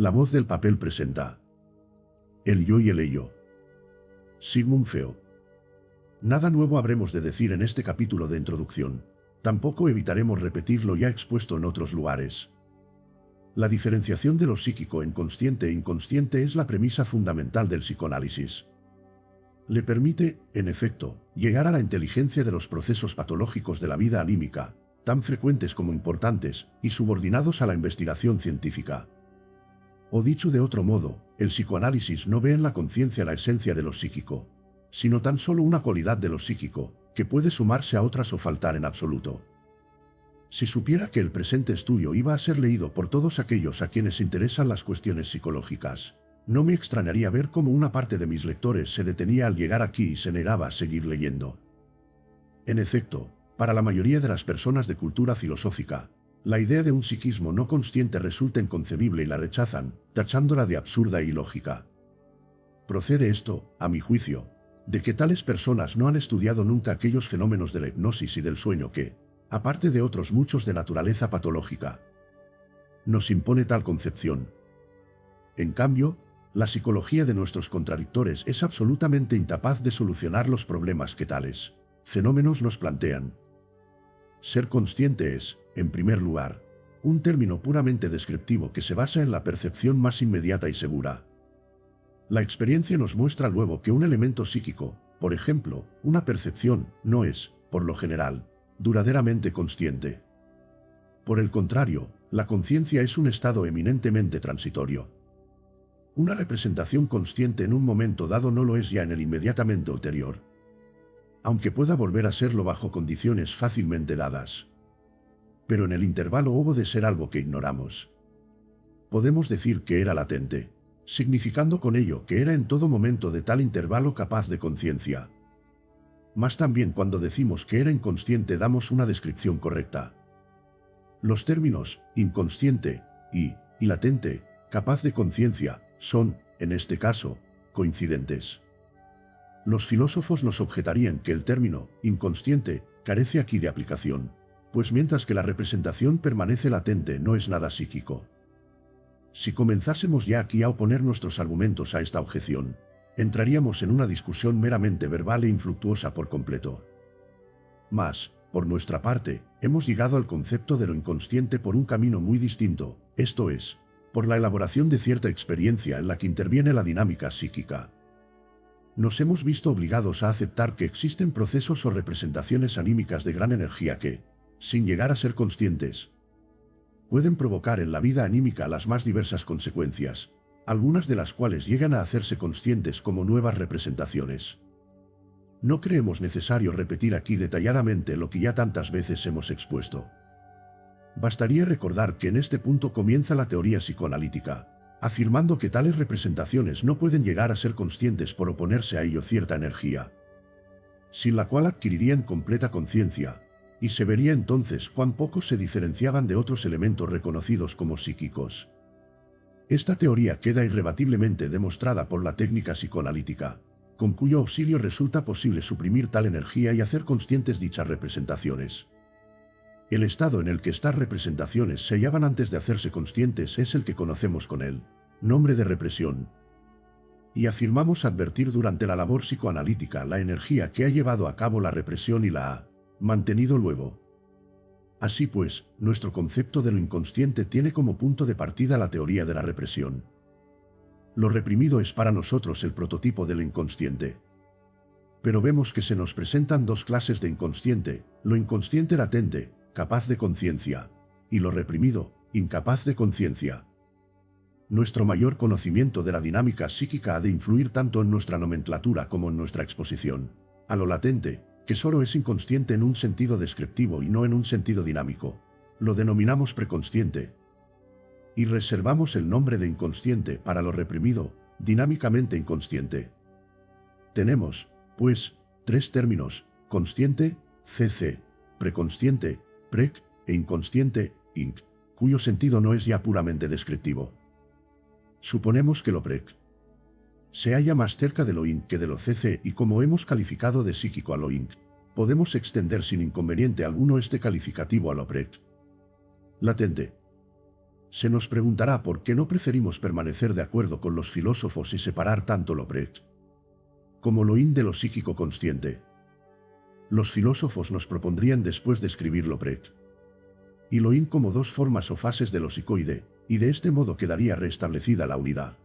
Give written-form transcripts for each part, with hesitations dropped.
La voz del papel presenta el yo y el ello. Sigmund Freud. Nada nuevo habremos de decir en este capítulo de introducción. Tampoco evitaremos repetir lo ya expuesto en otros lugares. La diferenciación de lo psíquico en consciente e inconsciente es la premisa fundamental del psicoanálisis. Le permite, en efecto, llegar a la inteligencia de los procesos patológicos de la vida anímica, tan frecuentes como importantes, y subordinados a la investigación científica. O dicho de otro modo, el psicoanálisis no ve en la conciencia la esencia de lo psíquico, sino tan solo una cualidad de lo psíquico, que puede sumarse a otras o faltar en absoluto. Si supiera que el presente estudio iba a ser leído por todos aquellos a quienes interesan las cuestiones psicológicas, no me extrañaría ver cómo una parte de mis lectores se detenía al llegar aquí y se negaba a seguir leyendo. En efecto, para la mayoría de las personas de cultura filosófica, la idea de un psiquismo no consciente resulta inconcebible y la rechazan, tachándola de absurda y ilógica. Procede esto, a mi juicio, de que tales personas no han estudiado nunca aquellos fenómenos de la hipnosis y del sueño que, aparte de otros muchos de naturaleza patológica, nos impone tal concepción. En cambio, la psicología de nuestros contradictores es absolutamente incapaz de solucionar los problemas que tales fenómenos nos plantean. Ser consciente es, en primer lugar, un término puramente descriptivo que se basa en la percepción más inmediata y segura. La experiencia nos muestra luego que un elemento psíquico, por ejemplo, una percepción, no es, por lo general, duraderamente consciente. Por el contrario, la conciencia es un estado eminentemente transitorio. Una representación consciente en un momento dado no lo es ya en el inmediatamente ulterior, aunque pueda volver a serlo bajo condiciones fácilmente dadas. Pero en el intervalo hubo de ser algo que ignoramos. Podemos decir que era latente, significando con ello que era en todo momento de tal intervalo capaz de conciencia. Mas también cuando decimos que era inconsciente damos una descripción correcta. Los términos inconsciente y latente, capaz de conciencia, son, en este caso, coincidentes. Los filósofos nos objetarían que el término inconsciente carece aquí de aplicación, pues mientras que la representación permanece latente no es nada psíquico. Si comenzásemos ya aquí a oponer nuestros argumentos a esta objeción, entraríamos en una discusión meramente verbal e infructuosa por completo. Mas, por nuestra parte, hemos llegado al concepto de lo inconsciente por un camino muy distinto, esto es, por la elaboración de cierta experiencia en la que interviene la dinámica psíquica. Nos hemos visto obligados a aceptar que existen procesos o representaciones anímicas de gran energía que, sin llegar a ser conscientes, pueden provocar en la vida anímica las más diversas consecuencias, algunas de las cuales llegan a hacerse conscientes como nuevas representaciones. No creemos necesario repetir aquí detalladamente lo que ya tantas veces hemos expuesto. Bastaría recordar que en este punto comienza la teoría psicoanalítica, afirmando que tales representaciones no pueden llegar a ser conscientes por oponerse a ello cierta energía, sin la cual adquirirían completa conciencia, y se vería entonces cuán poco se diferenciaban de otros elementos reconocidos como psíquicos. Esta teoría queda irrebatiblemente demostrada por la técnica psicoanalítica, con cuyo auxilio resulta posible suprimir tal energía y hacer conscientes dichas representaciones. El estado en el que estas representaciones se hallaban antes de hacerse conscientes es el que conocemos con el nombre de represión. Y afirmamos advertir durante la labor psicoanalítica la energía que ha llevado a cabo la represión y la ha mantenido luego. Así pues, nuestro concepto de lo inconsciente tiene como punto de partida la teoría de la represión. Lo reprimido es para nosotros el prototipo de lo inconsciente. Pero vemos que se nos presentan dos clases de inconsciente, lo inconsciente latente, capaz de conciencia, y lo reprimido, incapaz de conciencia. Nuestro mayor conocimiento de la dinámica psíquica ha de influir tanto en nuestra nomenclatura como en nuestra exposición a lo latente, que solo es inconsciente en un sentido descriptivo y no en un sentido dinámico. Lo denominamos preconsciente. Y reservamos el nombre de inconsciente para lo reprimido, dinámicamente inconsciente. Tenemos, pues, tres términos: consciente, CC, preconsciente, PREC, e inconsciente, INC, cuyo sentido no es ya puramente descriptivo. Suponemos que lo PREC se halla más cerca de lo INC que de lo CC, y como hemos calificado de psíquico a lo INC, podemos extender sin inconveniente alguno este calificativo a lo PREC. Latente. Se nos preguntará por qué no preferimos permanecer de acuerdo con los filósofos y separar tanto lo prect como lo in de lo psíquico consciente. Los filósofos nos propondrían después describir lo prect y lo in como dos formas o fases de lo psicoide, y de este modo quedaría restablecida la unidad.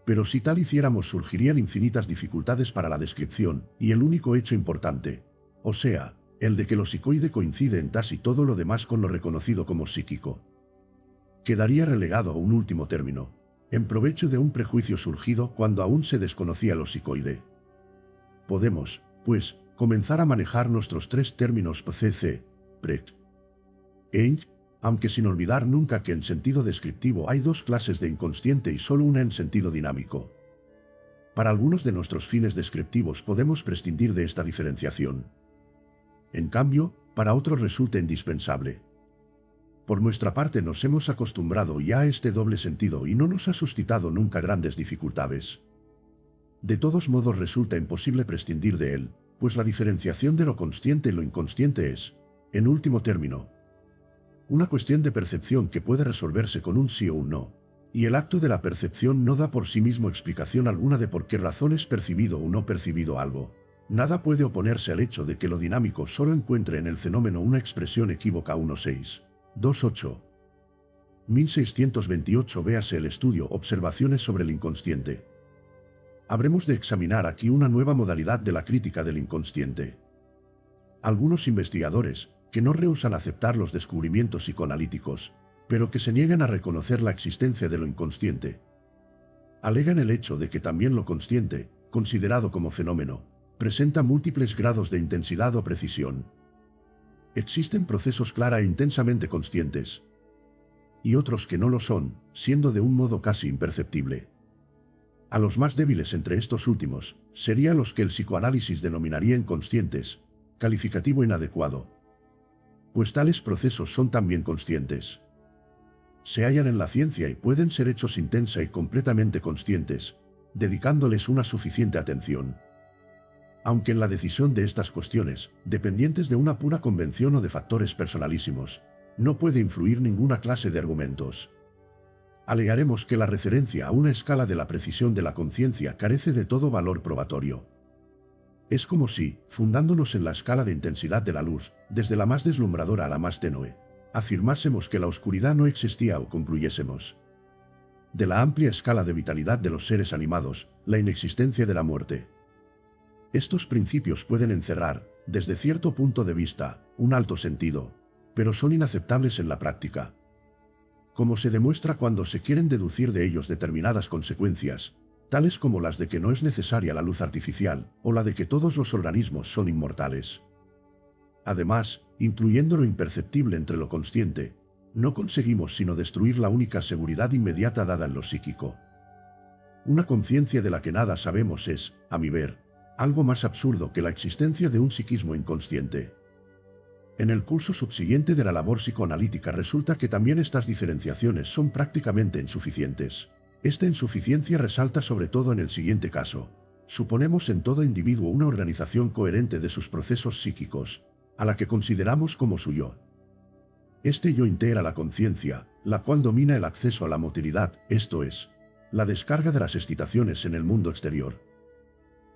Pero si tal hiciéramos surgirían infinitas dificultades para la descripción, y el único hecho importante, o sea, el de que lo psicoide coincide en casi todo lo demás con lo reconocido como psíquico, quedaría relegado a un último término, en provecho de un prejuicio surgido cuando aún se desconocía lo psicoide. Podemos, pues, comenzar a manejar nuestros tres términos pcc, prect, eng, aunque sin olvidar nunca que en sentido descriptivo hay dos clases de inconsciente y solo una en sentido dinámico. Para algunos de nuestros fines descriptivos podemos prescindir de esta diferenciación. En cambio, para otros resulta indispensable. Por nuestra parte nos hemos acostumbrado ya a este doble sentido y no nos ha suscitado nunca grandes dificultades. De todos modos resulta imposible prescindir de él, pues la diferenciación de lo consciente y lo inconsciente es, en último término, una cuestión de percepción que puede resolverse con un sí o un no, y el acto de la percepción no da por sí mismo explicación alguna de por qué razón es percibido o no percibido algo. Nada puede oponerse al hecho de que lo dinámico solo encuentre en el fenómeno una expresión equívoca. 1.6.2.8. 1628. Véase el estudio Observaciones sobre el inconsciente. Habremos de examinar aquí una nueva modalidad de la crítica del inconsciente. Algunos investigadores, que no rehúsan aceptar los descubrimientos psicoanalíticos, pero que se niegan a reconocer la existencia de lo inconsciente, alegan el hecho de que también lo consciente, considerado como fenómeno, presenta múltiples grados de intensidad o precisión. Existen procesos clara e intensamente conscientes, y otros que no lo son, siendo de un modo casi imperceptible. A los más débiles entre estos últimos, serían los que el psicoanálisis denominaría inconscientes, calificativo inadecuado, pues tales procesos son también conscientes. Se hallan en la ciencia y pueden ser hechos intensa y completamente conscientes, dedicándoles una suficiente atención. Aunque en la decisión de estas cuestiones, dependientes de una pura convención o de factores personalísimos, no puede influir ninguna clase de argumentos. Alegaremos que la referencia a una escala de la precisión de la conciencia carece de todo valor probatorio. Es como si, fundándonos en la escala de intensidad de la luz, desde la más deslumbradora a la más tenue, afirmásemos que la oscuridad no existía o concluyésemos, de la amplia escala de vitalidad de los seres animados, la inexistencia de la muerte. Estos principios pueden encerrar, desde cierto punto de vista, un alto sentido, pero son inaceptables en la práctica. Como se demuestra cuando se quieren deducir de ellos determinadas consecuencias, tales como las de que no es necesaria la luz artificial, o la de que todos los organismos son inmortales. Además, incluyendo lo imperceptible entre lo consciente, no conseguimos sino destruir la única seguridad inmediata dada en lo psíquico. Una conciencia de la que nada sabemos es, a mi ver, algo más absurdo que la existencia de un psiquismo inconsciente. En el curso subsiguiente de la labor psicoanalítica resulta que también estas diferenciaciones son prácticamente insuficientes. Esta insuficiencia resalta sobre todo en el siguiente caso. Suponemos en todo individuo una organización coherente de sus procesos psíquicos, a la que consideramos como su yo. Este yo integra la conciencia, la cual domina el acceso a la motilidad, esto es, la descarga de las excitaciones en el mundo exterior.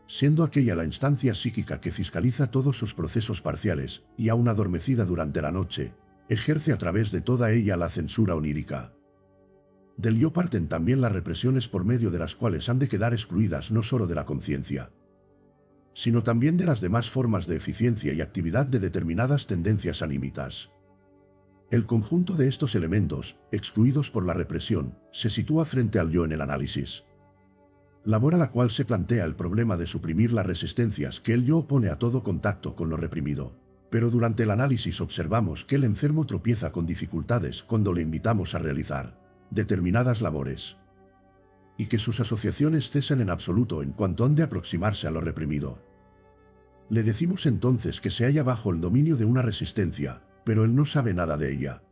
Siendo aquella la instancia psíquica que fiscaliza todos sus procesos parciales, y aún adormecida durante la noche, ejerce a través de toda ella la censura onírica. Del yo parten también las represiones por medio de las cuales han de quedar excluidas no solo de la conciencia, sino también de las demás formas de eficiencia y actividad de determinadas tendencias anímicas. El conjunto de estos elementos, excluidos por la represión, se sitúa frente al yo en el análisis, labor a la cual se plantea el problema de suprimir las resistencias que el yo opone a todo contacto con lo reprimido. Pero durante el análisis observamos que el enfermo tropieza con dificultades cuando le invitamos a realizar determinadas labores, y que sus asociaciones cesan en absoluto en cuanto han de aproximarse a lo reprimido. Le decimos entonces que se halla bajo el dominio de una resistencia, pero él no sabe nada de ella.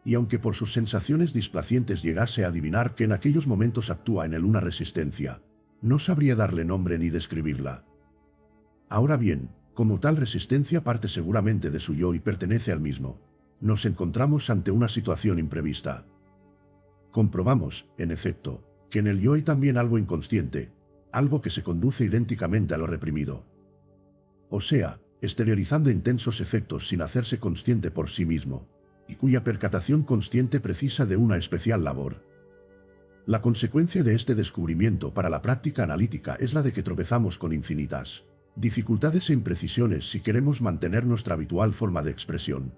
Y aunque por sus sensaciones displacientes llegase a adivinar que en aquellos momentos actúa en él una resistencia, no sabría darle nombre ni describirla. Ahora bien, como tal resistencia parte seguramente de su yo y pertenece al mismo, nos encontramos ante una situación imprevista. Comprobamos, en efecto, que en el yo hay también algo inconsciente, algo que se conduce idénticamente a lo reprimido. O sea, exteriorizando intensos efectos sin hacerse consciente por sí mismo, y cuya percatación consciente precisa de una especial labor. La consecuencia de este descubrimiento para la práctica analítica es la de que tropezamos con infinitas dificultades e imprecisiones si queremos mantener nuestra habitual forma de expresión.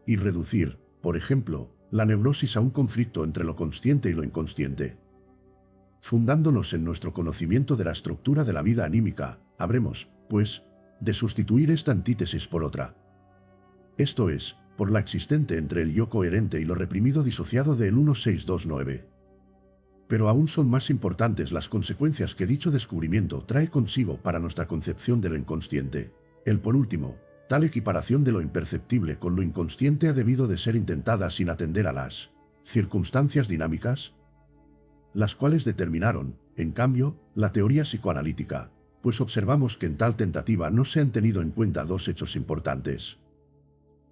Y reducir, por ejemplo, la neurosis a un conflicto entre lo consciente y lo inconsciente. Fundándonos en nuestro conocimiento de la estructura de la vida anímica, habremos, pues, de sustituir esta antítesis por otra. Esto es, por la existente entre el yo coherente y lo reprimido disociado del 1629. Pero aún son más importantes las consecuencias que dicho descubrimiento trae consigo para nuestra concepción de lo inconsciente. Por último, tal equiparación de lo imperceptible con lo inconsciente ha debido de ser intentada sin atender a las circunstancias dinámicas, las cuales determinaron, en cambio, la teoría psicoanalítica, pues observamos que en tal tentativa no se han tenido en cuenta dos hechos importantes.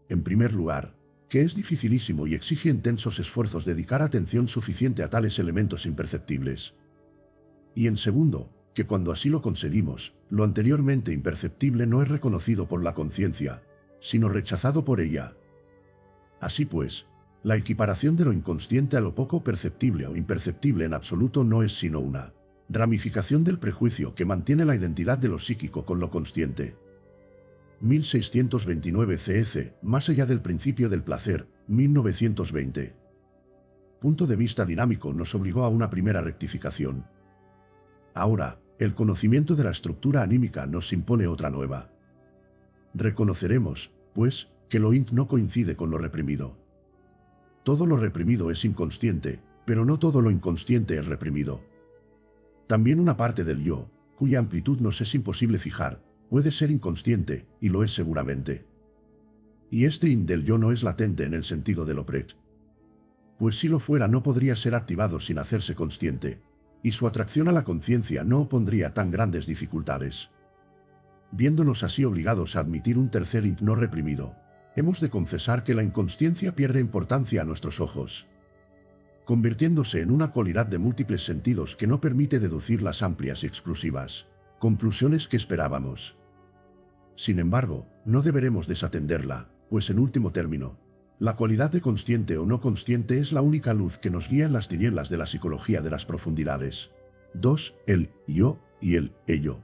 En primer lugar, que es dificilísimo y exige intensos esfuerzos dedicar atención suficiente a tales elementos imperceptibles. Y en segundo, que cuando así lo conseguimos, lo anteriormente imperceptible no es reconocido por la conciencia, sino rechazado por ella. Así pues, la equiparación de lo inconsciente a lo poco perceptible o imperceptible en absoluto no es sino una ramificación del prejuicio que mantiene la identidad de lo psíquico con lo consciente. 1629 CEC, más allá del principio del placer, 1920. Punto de vista dinámico nos obligó a una primera rectificación. Ahora, el conocimiento de la estructura anímica nos impone otra nueva. Reconoceremos, pues, que lo int no coincide con lo reprimido. Todo lo reprimido es inconsciente, pero no todo lo inconsciente es reprimido. También una parte del yo, cuya amplitud nos es imposible fijar, puede ser inconsciente, y lo es seguramente. Y este int del yo no es latente en el sentido del oprect. Pues si lo fuera no podría ser activado sin hacerse consciente, y su atracción a la conciencia no opondría tan grandes dificultades. Viéndonos así obligados a admitir un tercer int no reprimido, hemos de confesar que la inconsciencia pierde importancia a nuestros ojos, convirtiéndose en una cualidad de múltiples sentidos que no permite deducir las amplias y exclusivas conclusiones que esperábamos. Sin embargo, no deberemos desatenderla, pues en último término, la cualidad de consciente o no consciente es la única luz que nos guía en las tinieblas de la psicología de las profundidades. 2. El yo y el ello.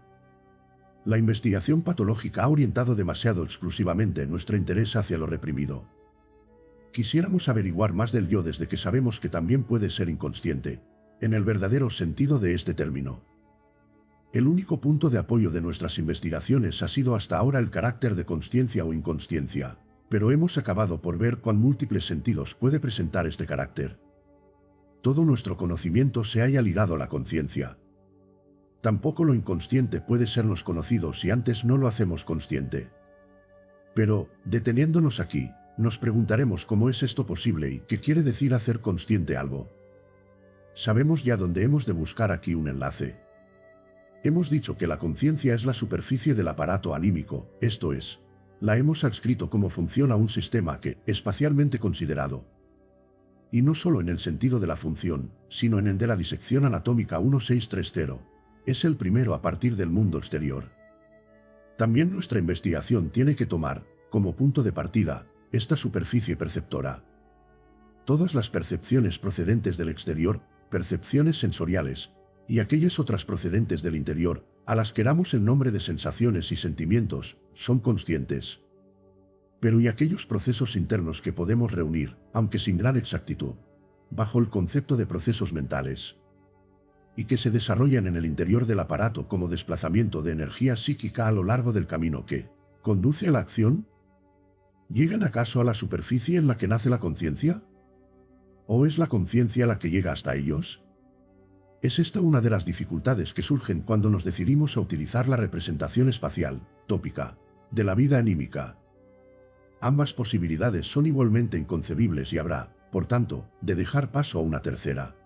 La investigación patológica ha orientado demasiado exclusivamente nuestro interés hacia lo reprimido. Quisiéramos averiguar más del yo desde que sabemos que también puede ser inconsciente, en el verdadero sentido de este término. El único punto de apoyo de nuestras investigaciones ha sido hasta ahora el carácter de consciencia o inconsciencia, pero hemos acabado por ver cuán múltiples sentidos puede presentar este carácter. Todo nuestro conocimiento se halla ligado a la conciencia. Tampoco lo inconsciente puede sernos conocido si antes no lo hacemos consciente. Pero, deteniéndonos aquí, nos preguntaremos cómo es esto posible y qué quiere decir hacer consciente algo. Sabemos ya dónde hemos de buscar aquí un enlace. Hemos dicho que la conciencia es la superficie del aparato anímico, esto es, la hemos adscrito como función a un sistema que, espacialmente considerado, y no solo en el sentido de la función, sino en el de la disección anatómica 1630, es el primero a partir del mundo exterior. También nuestra investigación tiene que tomar, como punto de partida, esta superficie perceptora. Todas las percepciones procedentes del exterior, percepciones sensoriales, y aquellas otras procedentes del interior, a las queramos el nombre de sensaciones y sentimientos, son conscientes. Pero ¿y aquellos procesos internos que podemos reunir, aunque sin gran exactitud, bajo el concepto de procesos mentales, y que se desarrollan en el interior del aparato como desplazamiento de energía psíquica a lo largo del camino que conduce a la acción? ¿Llegan acaso a la superficie en la que nace la conciencia? ¿O es la conciencia la que llega hasta ellos? Es esta una de las dificultades que surgen cuando nos decidimos a utilizar la representación espacial, tópica, de la vida anímica. Ambas posibilidades son igualmente inconcebibles y habrá, por tanto, de dejar paso a una tercera.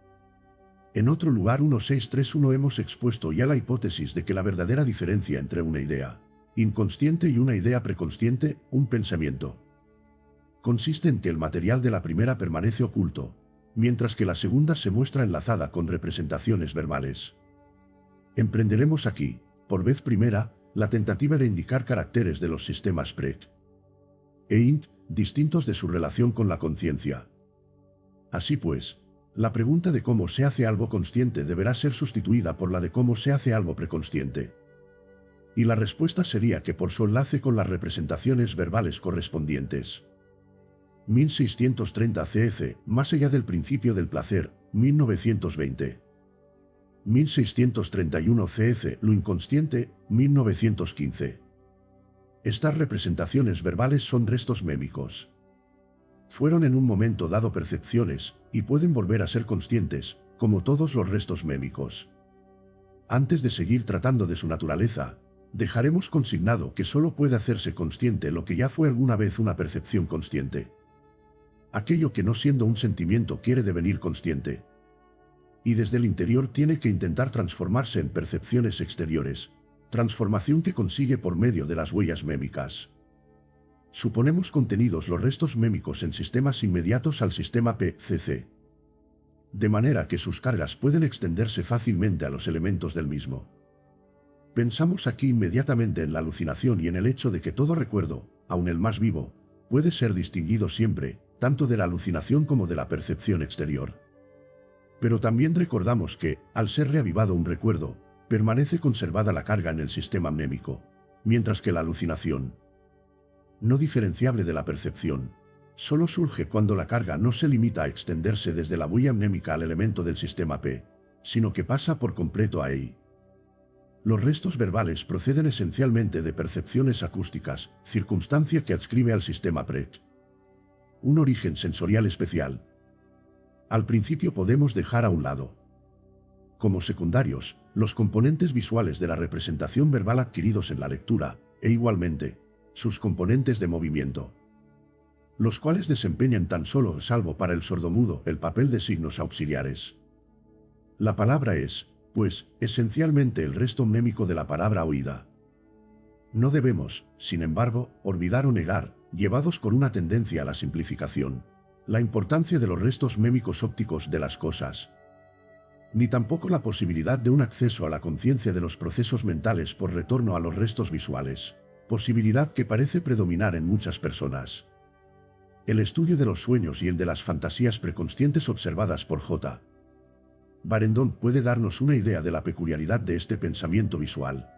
En otro lugar 1631 hemos expuesto ya la hipótesis de que la verdadera diferencia entre una idea inconsciente y una idea preconsciente, un pensamiento, consiste en que el material de la primera permanece oculto, mientras que la segunda se muestra enlazada con representaciones verbales. Emprenderemos aquí, por vez primera, la tentativa de indicar caracteres de los sistemas PREC e INT distintos de su relación con la conciencia. Así pues, la pregunta de cómo se hace algo consciente deberá ser sustituida por la de cómo se hace algo preconsciente. Y la respuesta sería que por su enlace con las representaciones verbales correspondientes. 1630 CF, Más allá del principio del placer, 1920. 1631 CF, Lo inconsciente, 1915. Estas representaciones verbales son restos mémicos. Fueron en un momento dado percepciones, y pueden volver a ser conscientes, como todos los restos mémicos. Antes de seguir tratando de su naturaleza, dejaremos consignado que solo puede hacerse consciente lo que ya fue alguna vez una percepción consciente. Aquello que no siendo un sentimiento quiere devenir consciente. Y desde el interior tiene que intentar transformarse en percepciones exteriores, transformación que consigue por medio de las huellas mémicas. Suponemos contenidos los restos mémicos en sistemas inmediatos al sistema PCC, de manera que sus cargas pueden extenderse fácilmente a los elementos del mismo. Pensamos aquí inmediatamente en la alucinación y en el hecho de que todo recuerdo, aun el más vivo, puede ser distinguido siempre, tanto de la alucinación como de la percepción exterior. Pero también recordamos que, al ser reavivado un recuerdo, permanece conservada la carga en el sistema mnémico, mientras que la alucinación, no diferenciable de la percepción, solo surge cuando la carga no se limita a extenderse desde la huella mnémica al elemento del sistema P, sino que pasa por completo a EI. Los restos verbales proceden esencialmente de percepciones acústicas, circunstancia que adscribe al sistema PREC un origen sensorial especial. Al principio podemos dejar a un lado, como secundarios, los componentes visuales de la representación verbal adquiridos en la lectura, e igualmente, sus componentes de movimiento, los cuales desempeñan tan solo, salvo para el sordomudo, el papel de signos auxiliares. La palabra es, pues, esencialmente el resto mnémico de la palabra oída. No debemos, sin embargo, olvidar o negar, llevados por una tendencia a la simplificación, la importancia de los restos mnémicos ópticos de las cosas, ni tampoco la posibilidad de un acceso a la conciencia de los procesos mentales por retorno a los restos visuales, posibilidad que parece predominar en muchas personas. El estudio de los sueños y el de las fantasías preconscientes observadas por J. Barendon puede darnos una idea de la peculiaridad de este pensamiento visual.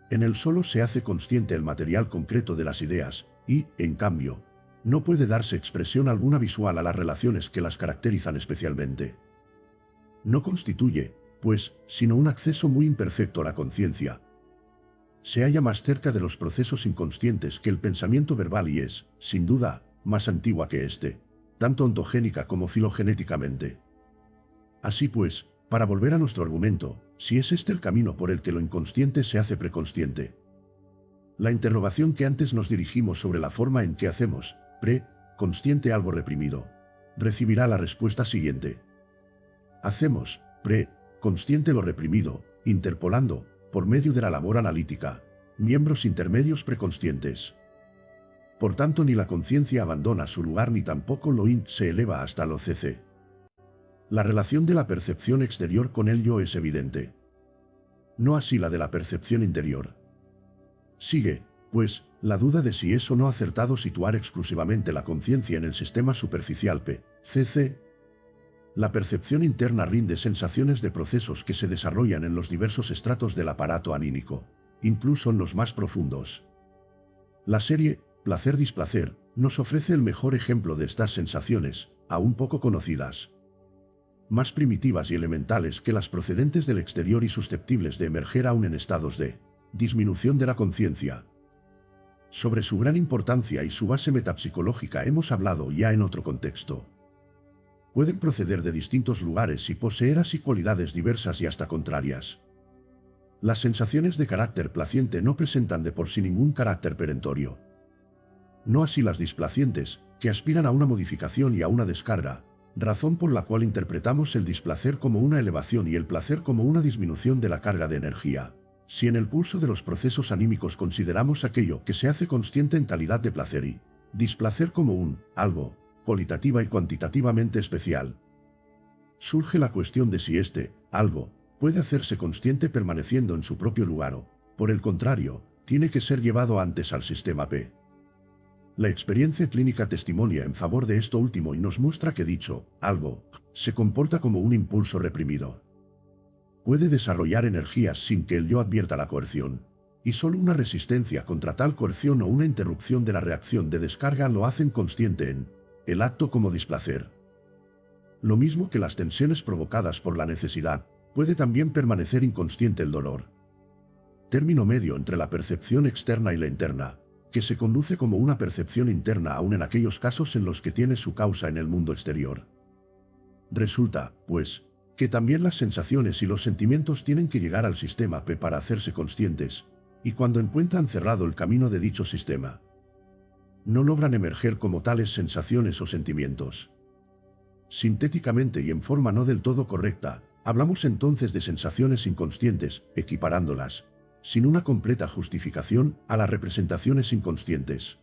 En él solo se hace consciente el material concreto de las ideas, y, en cambio, no puede darse expresión alguna visual a las relaciones que las caracterizan especialmente. No constituye, pues, sino un acceso muy imperfecto a la conciencia. Se halla más cerca de los procesos inconscientes que el pensamiento verbal y es, sin duda, más antigua que éste, tanto ontogénica como filogenéticamente. Así pues, para volver a nuestro argumento, si es este el camino por el que lo inconsciente se hace preconsciente. La interrogación que antes nos dirigimos sobre la forma en que hacemos pre-consciente algo reprimido, recibirá la respuesta siguiente. Hacemos pre-consciente lo reprimido, interpolando, por medio de la labor analítica, miembros intermedios preconscientes. Por tanto, ni la conciencia abandona su lugar ni tampoco lo int se eleva hasta lo cc. La relación de la percepción exterior con el yo es evidente. No así la de la percepción interior. Sigue, pues, la duda de si es o no acertado situar exclusivamente la conciencia en el sistema superficial P.C.C. La percepción interna rinde sensaciones de procesos que se desarrollan en los diversos estratos del aparato anímico, incluso en los más profundos. La serie placer-displacer nos ofrece el mejor ejemplo de estas sensaciones, aún poco conocidas, más primitivas y elementales que las procedentes del exterior y susceptibles de emerger aún en estados de disminución de la conciencia. Sobre su gran importancia y su base metapsicológica hemos hablado ya en otro contexto. Pueden proceder de distintos lugares y poseer así cualidades diversas y hasta contrarias. Las sensaciones de carácter placiente no presentan de por sí ningún carácter perentorio. No así las displacientes, que aspiran a una modificación y a una descarga, razón por la cual interpretamos el displacer como una elevación y el placer como una disminución de la carga de energía. Si en el curso de los procesos anímicos consideramos aquello que se hace consciente en calidad de placer y displacer como un algo cualitativa y cuantitativamente especial, surge la cuestión de si algo, puede hacerse consciente permaneciendo en su propio lugar o, por el contrario, tiene que ser llevado antes al sistema P. La experiencia clínica testimonia en favor de esto último y nos muestra que dicho algo se comporta como un impulso reprimido. Puede desarrollar energías sin que el yo advierta la coerción, y solo una resistencia contra tal coerción o una interrupción de la reacción de descarga lo hacen consciente en el acto como displacer. Lo mismo que las tensiones provocadas por la necesidad, puede también permanecer inconsciente el dolor. Término medio entre la percepción externa y la interna, que se conduce como una percepción interna aún en aquellos casos en los que tiene su causa en el mundo exterior. Resulta, pues, que también las sensaciones y los sentimientos tienen que llegar al sistema P para hacerse conscientes, y cuando encuentran cerrado el camino de dicho sistema, no logran emerger como tales sensaciones o sentimientos. Sintéticamente y en forma no del todo correcta, hablamos entonces de sensaciones inconscientes, equiparándolas, sin una completa justificación, a las representaciones inconscientes.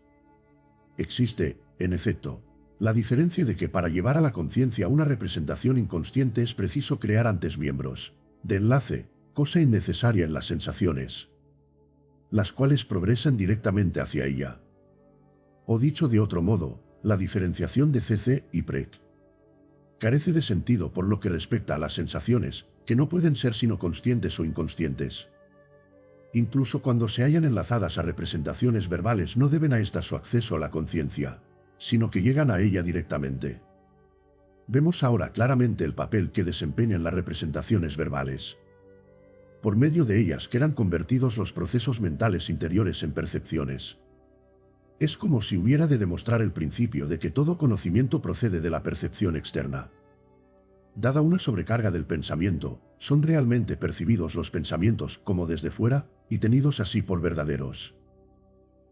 Existe, en efecto, la diferencia de que para llevar a la conciencia una representación inconsciente es preciso crear antes miembros de enlace, cosa innecesaria en las sensaciones, las cuales progresan directamente hacia ella. O dicho de otro modo, la diferenciación de CC y PREC carece de sentido por lo que respecta a las sensaciones, que no pueden ser sino conscientes o inconscientes. Incluso cuando se hallan enlazadas a representaciones verbales no deben a estas su acceso a la conciencia, sino que llegan a ella directamente. Vemos ahora claramente el papel que desempeñan las representaciones verbales. Por medio de ellas quedan convertidos los procesos mentales interiores en percepciones. Es como si hubiera de demostrar el principio de que todo conocimiento procede de la percepción externa. Dada una sobrecarga del pensamiento, son realmente percibidos los pensamientos como desde fuera, y tenidos así por verdaderos.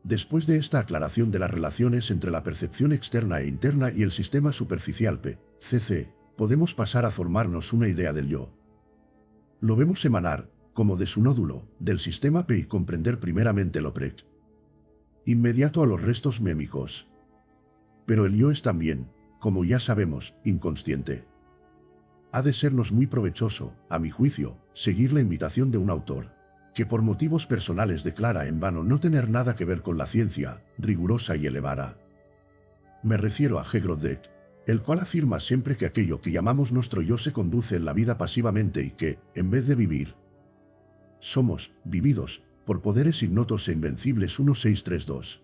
Después de esta aclaración de las relaciones entre la percepción externa e interna y el sistema superficial P, CC, podemos pasar a formarnos una idea del yo. Lo vemos emanar, como de su nódulo, del sistema P y comprender primeramente lo PREC, inmediato a los restos mémicos. Pero el yo es también, como ya sabemos, inconsciente. Ha de sernos muy provechoso, a mi juicio, seguir la invitación de un autor, que por motivos personales declara en vano no tener nada que ver con la ciencia, rigurosa y elevada. Me refiero a G. Grodeck, el cual afirma siempre que aquello que llamamos nuestro yo se conduce en la vida pasivamente y que, en vez de vivir, somos vividos por poderes ignotos e invencibles. 1632.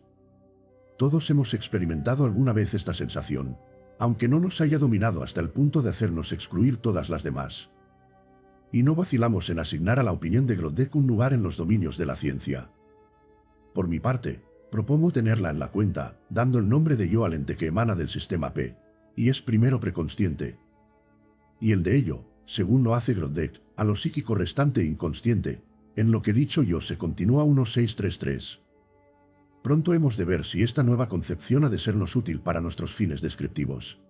Todos hemos experimentado alguna vez esta sensación, aunque no nos haya dominado hasta el punto de hacernos excluir todas las demás. Y no vacilamos en asignar a la opinión de Grodeck un lugar en los dominios de la ciencia. Por mi parte, propongo tenerla en la cuenta, dando el nombre de yo al ente que emana del sistema P, y es primero preconsciente. Y el de ello, según lo hace Grodeck, a lo psíquico restante e inconsciente, en lo que dicho yo se continúa. 1633. Pronto hemos de ver si esta nueva concepción ha de sernos útil para nuestros fines descriptivos.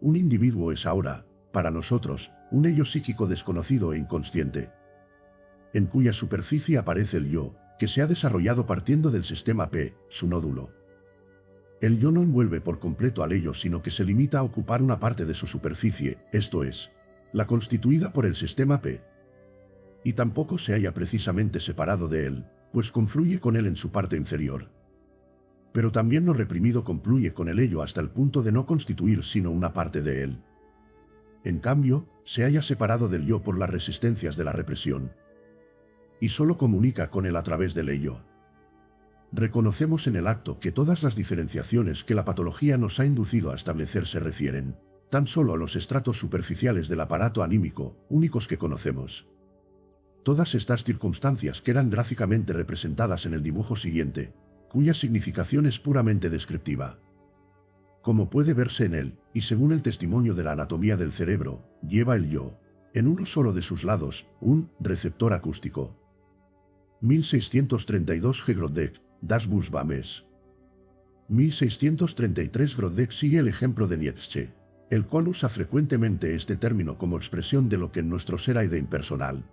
Un individuo es ahora, para nosotros, un ello psíquico desconocido e inconsciente, en cuya superficie aparece el yo, que se ha desarrollado partiendo del sistema P, su nódulo. El yo no envuelve por completo al ello, sino que se limita a ocupar una parte de su superficie, esto es, la constituida por el sistema P. Y tampoco se halla precisamente separado de él, pues confluye con él en su parte inferior. Pero también lo reprimido confluye con el ello hasta el punto de no constituir sino una parte de él. En cambio, se halla separado del yo por las resistencias de la represión, y solo comunica con él a través del ello. Reconocemos en el acto que todas las diferenciaciones que la patología nos ha inducido a establecer se refieren tan solo a los estratos superficiales del aparato anímico, únicos que conocemos. Todas estas circunstancias quedan gráficamente representadas en el dibujo siguiente, cuya significación es puramente descriptiva. Como puede verse en él, y según el testimonio de la anatomía del cerebro, lleva el yo, en uno solo de sus lados, un receptor acústico. 1632 G. Grodeck, Das Busbames. 1633 Grodeck sigue el ejemplo de Nietzsche, el cual usa frecuentemente este término como expresión de lo que en nuestro ser hay de impersonal.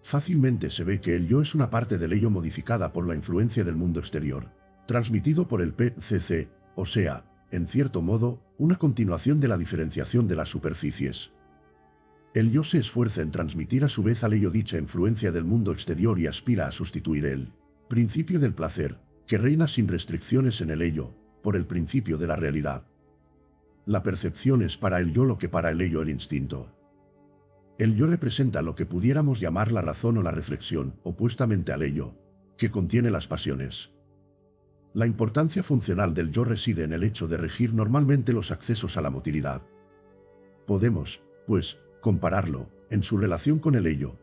Fácilmente se ve que el yo es una parte del ello modificada por la influencia del mundo exterior, transmitido por el PCC, o sea, en cierto modo, una continuación de la diferenciación de las superficies. El yo se esfuerza en transmitir a su vez al ello dicha influencia del mundo exterior y aspira a sustituir el principio del placer, que reina sin restricciones en el ello, por el principio de la realidad. La percepción es para el yo lo que para el ello el instinto. El yo representa lo que pudiéramos llamar la razón o la reflexión, opuestamente al ello, que contiene las pasiones. La importancia funcional del yo reside en el hecho de regir normalmente los accesos a la motilidad. Podemos, pues, compararlo, en su relación con el ello,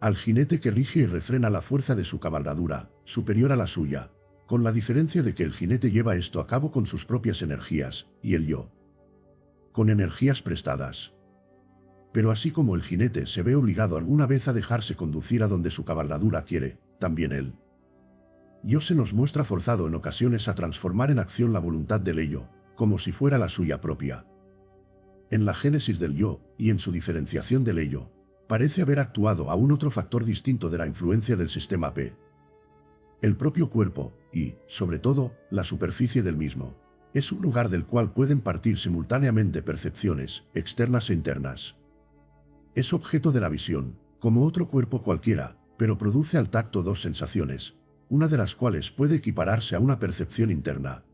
al jinete que rige y refrena la fuerza de su cabalgadura, superior a la suya, con la diferencia de que el jinete lleva esto a cabo con sus propias energías, y el yo, con energías prestadas. Pero así como el jinete se ve obligado alguna vez a dejarse conducir a donde su cabalgadura quiere, también él yo se nos muestra forzado en ocasiones a transformar en acción la voluntad del ello, como si fuera la suya propia. En la génesis del yo, y en su diferenciación del ello, parece haber actuado aún otro factor distinto de la influencia del sistema P. El propio cuerpo, y, sobre todo, la superficie del mismo, es un lugar del cual pueden partir simultáneamente percepciones, externas e internas. Es objeto de la visión, como otro cuerpo cualquiera, pero produce al tacto dos sensaciones, una de las cuales puede equipararse a una percepción interna.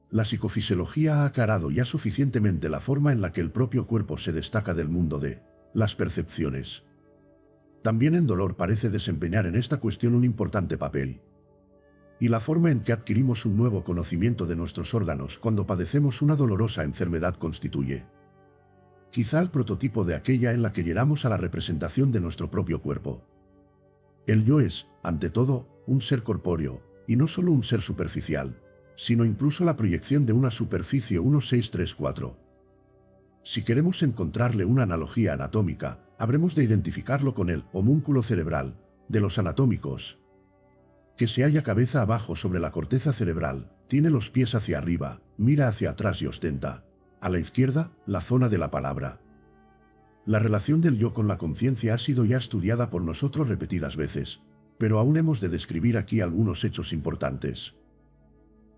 La psicofisiología ha aclarado ya suficientemente la forma en la que el propio cuerpo se destaca del mundo de las percepciones. También el dolor parece desempeñar en esta cuestión un importante papel. Y la forma en que adquirimos un nuevo conocimiento de nuestros órganos cuando padecemos una dolorosa enfermedad constituye quizá el prototipo de aquella en la que llegamos a la representación de nuestro propio cuerpo. El yo es, ante todo, un ser corpóreo, y no solo un ser superficial, sino incluso la proyección de una superficie 1634. Si queremos encontrarle una analogía anatómica, habremos de identificarlo con el homúnculo cerebral, de los anatómicos, que se halla cabeza abajo sobre la corteza cerebral, tiene los pies hacia arriba, mira hacia atrás y ostenta, a la izquierda, la zona de la palabra. La relación del yo con la conciencia ha sido ya estudiada por nosotros repetidas veces, pero aún hemos de describir aquí algunos hechos importantes.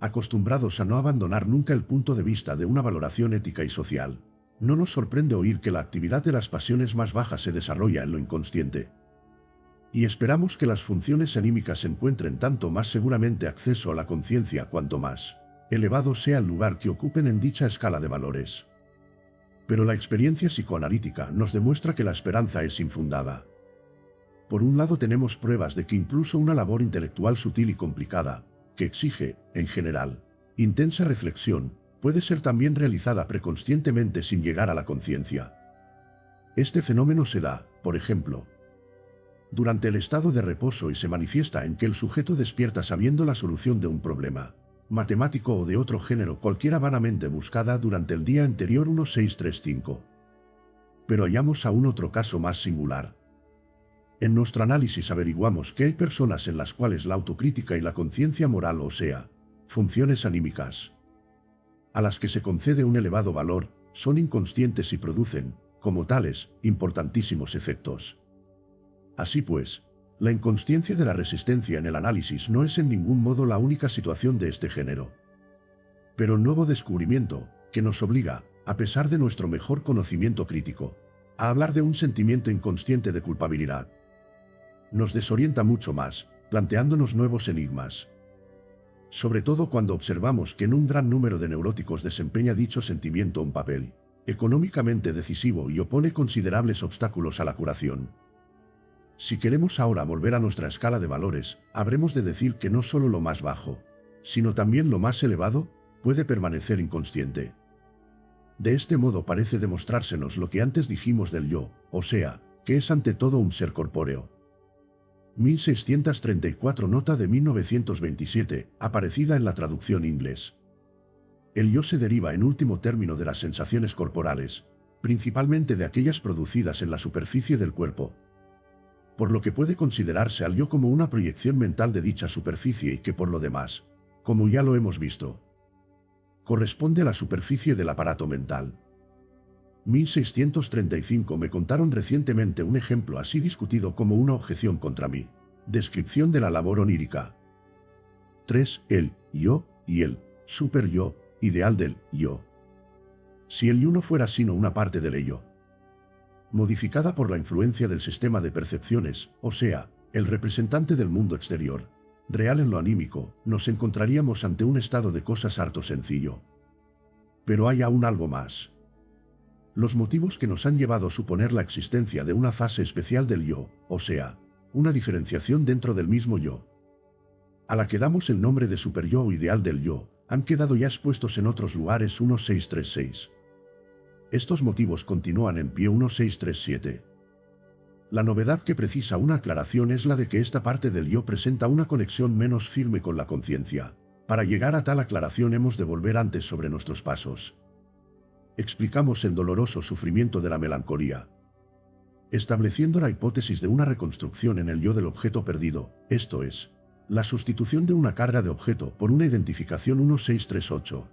Acostumbrados a no abandonar nunca el punto de vista de una valoración ética y social, no nos sorprende oír que la actividad de las pasiones más bajas se desarrolla en lo inconsciente. Y esperamos que las funciones anímicas encuentren tanto más seguramente acceso a la conciencia cuanto más elevado sea el lugar que ocupen en dicha escala de valores. Pero la experiencia psicoanalítica nos demuestra que la esperanza es infundada. Por un lado tenemos pruebas de que incluso una labor intelectual sutil y complicada, que exige, en general, intensa reflexión, puede ser también realizada preconscientemente sin llegar a la conciencia. Este fenómeno se da, por ejemplo, durante el estado de reposo y se manifiesta en que el sujeto despierta sabiendo la solución de un problema matemático o de otro género cualquiera vanamente buscada durante el día anterior 1635. Pero hallamos aún otro caso más singular. En nuestro análisis averiguamos que hay personas en las cuales la autocrítica y la conciencia moral, o sea, funciones anímicas, a las que se concede un elevado valor, son inconscientes y producen, como tales, importantísimos efectos. Así pues, la inconsciencia de la resistencia en el análisis no es en ningún modo la única situación de este género. Pero un nuevo descubrimiento, que nos obliga, a pesar de nuestro mejor conocimiento crítico, a hablar de un sentimiento inconsciente de culpabilidad, nos desorienta mucho más, planteándonos nuevos enigmas. Sobre todo cuando observamos que en un gran número de neuróticos desempeña dicho sentimiento un papel económicamente decisivo y opone considerables obstáculos a la curación. Si queremos ahora volver a nuestra escala de valores, habremos de decir que no solo lo más bajo, sino también lo más elevado, puede permanecer inconsciente. De este modo parece demostrársenos lo que antes dijimos del yo, o sea, que es ante todo un ser corpóreo. 1634 nota de 1927, aparecida en la traducción inglés. El yo se deriva en último término de las sensaciones corporales, principalmente de aquellas producidas en la superficie del cuerpo, por lo que puede considerarse al yo como una proyección mental de dicha superficie y que por lo demás, como ya lo hemos visto, corresponde a la superficie del aparato mental. 1635 me contaron recientemente un ejemplo así discutido como una objeción contra mí. Descripción de la labor onírica. 3. El yo y el superyo ideal del yo. Si el yo no fuera sino una parte del ello, modificada por la influencia del sistema de percepciones, o sea, el representante del mundo exterior, real en lo anímico, nos encontraríamos ante un estado de cosas harto sencillo. Pero hay aún algo más. Los motivos que nos han llevado a suponer la existencia de una fase especial del yo, o sea, una diferenciación dentro del mismo yo, a la que damos el nombre de superyo o ideal del yo, han quedado ya expuestos en otros lugares 1636. Estos motivos continúan en pie 1637. La novedad que precisa una aclaración es la de que esta parte del yo presenta una conexión menos firme con la conciencia. Para llegar a tal aclaración hemos de volver antes sobre nuestros pasos. Explicamos el doloroso sufrimiento de la melancolía, estableciendo la hipótesis de una reconstrucción en el yo del objeto perdido, esto es, la sustitución de una carga de objeto por una identificación 1638.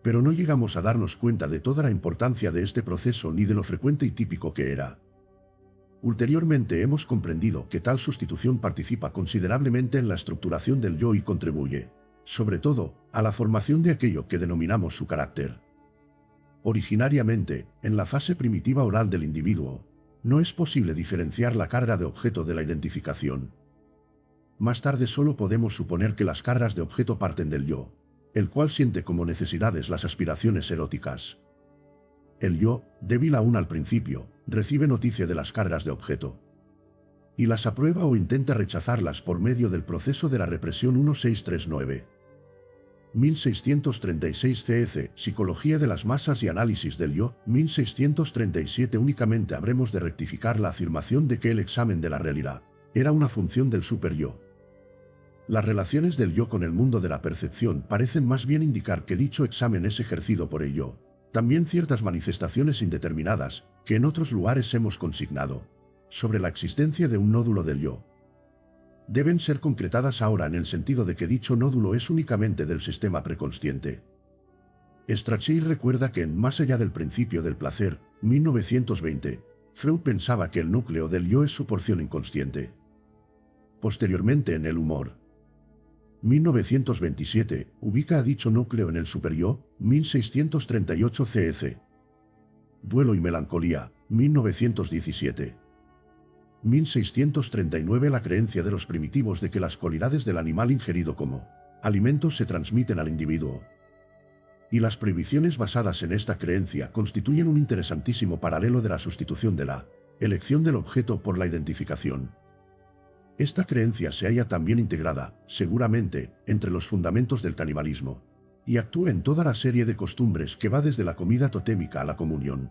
Pero no llegamos a darnos cuenta de toda la importancia de este proceso ni de lo frecuente y típico que era. Ulteriormente hemos comprendido que tal sustitución participa considerablemente en la estructuración del yo y contribuye, sobre todo, a la formación de aquello que denominamos su carácter. Originariamente, en la fase primitiva oral del individuo, no es posible diferenciar la carga de objeto de la identificación. Más tarde solo podemos suponer que las cargas de objeto parten del yo, el cual siente como necesidades las aspiraciones eróticas. El yo, débil aún al principio, recibe noticia de las cargas de objeto y las aprueba o intenta rechazarlas por medio del proceso de la represión 1639. 1636 CEC, Psicología de las masas y análisis del yo, 1637. Únicamente habremos de rectificar la afirmación de que el examen de la realidad era una función del superyo. Las relaciones del yo con el mundo de la percepción parecen más bien indicar que dicho examen es ejercido por el yo. También ciertas manifestaciones indeterminadas, que en otros lugares hemos consignado, sobre la existencia de un nódulo del yo, deben ser concretadas ahora en el sentido de que dicho nódulo es únicamente del sistema preconsciente. Strachey recuerda que en Más allá del principio del placer, 1920, Freud pensaba que el núcleo del yo es su porción inconsciente. Posteriormente en El humor, 1927, ubica a dicho núcleo en el superyo, 1638 CEC. Duelo y melancolía, 1917. 1639. La creencia de los primitivos de que las cualidades del animal ingerido como alimentos se transmiten al individuo, y las prohibiciones basadas en esta creencia constituyen un interesantísimo paralelo de la sustitución de la elección del objeto por la identificación. Esta creencia se halla también integrada, seguramente, entre los fundamentos del canibalismo, y actúa en toda la serie de costumbres que va desde la comida totémica a la comunión.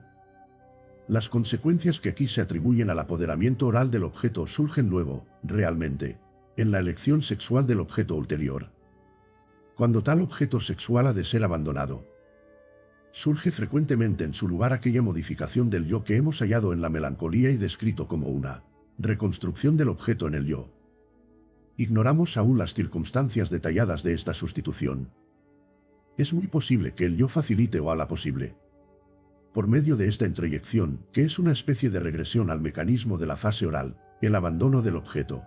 Las consecuencias que aquí se atribuyen al apoderamiento oral del objeto surgen luego, realmente, en la elección sexual del objeto ulterior. Cuando tal objeto sexual ha de ser abandonado, surge frecuentemente en su lugar aquella modificación del yo que hemos hallado en la melancolía y descrito como una reconstrucción del objeto en el yo. Ignoramos aún las circunstancias detalladas de esta sustitución. Es muy posible que el yo facilite o haga posible, por medio de esta introyección, que es una especie de regresión al mecanismo de la fase oral, el abandono del objeto.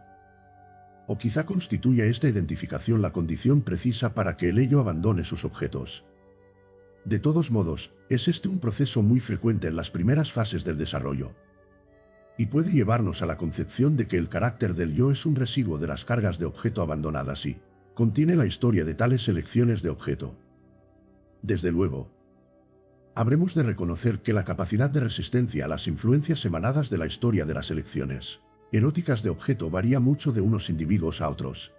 O quizá constituya esta identificación la condición precisa para que el ello abandone sus objetos. De todos modos, es este un proceso muy frecuente en las primeras fases del desarrollo, y puede llevarnos a la concepción de que el carácter del yo es un residuo de las cargas de objeto abandonadas y contiene la historia de tales elecciones de objeto. Desde luego, habremos de reconocer que la capacidad de resistencia a las influencias emanadas de la historia de las elecciones eróticas de objeto varía mucho de unos individuos a otros,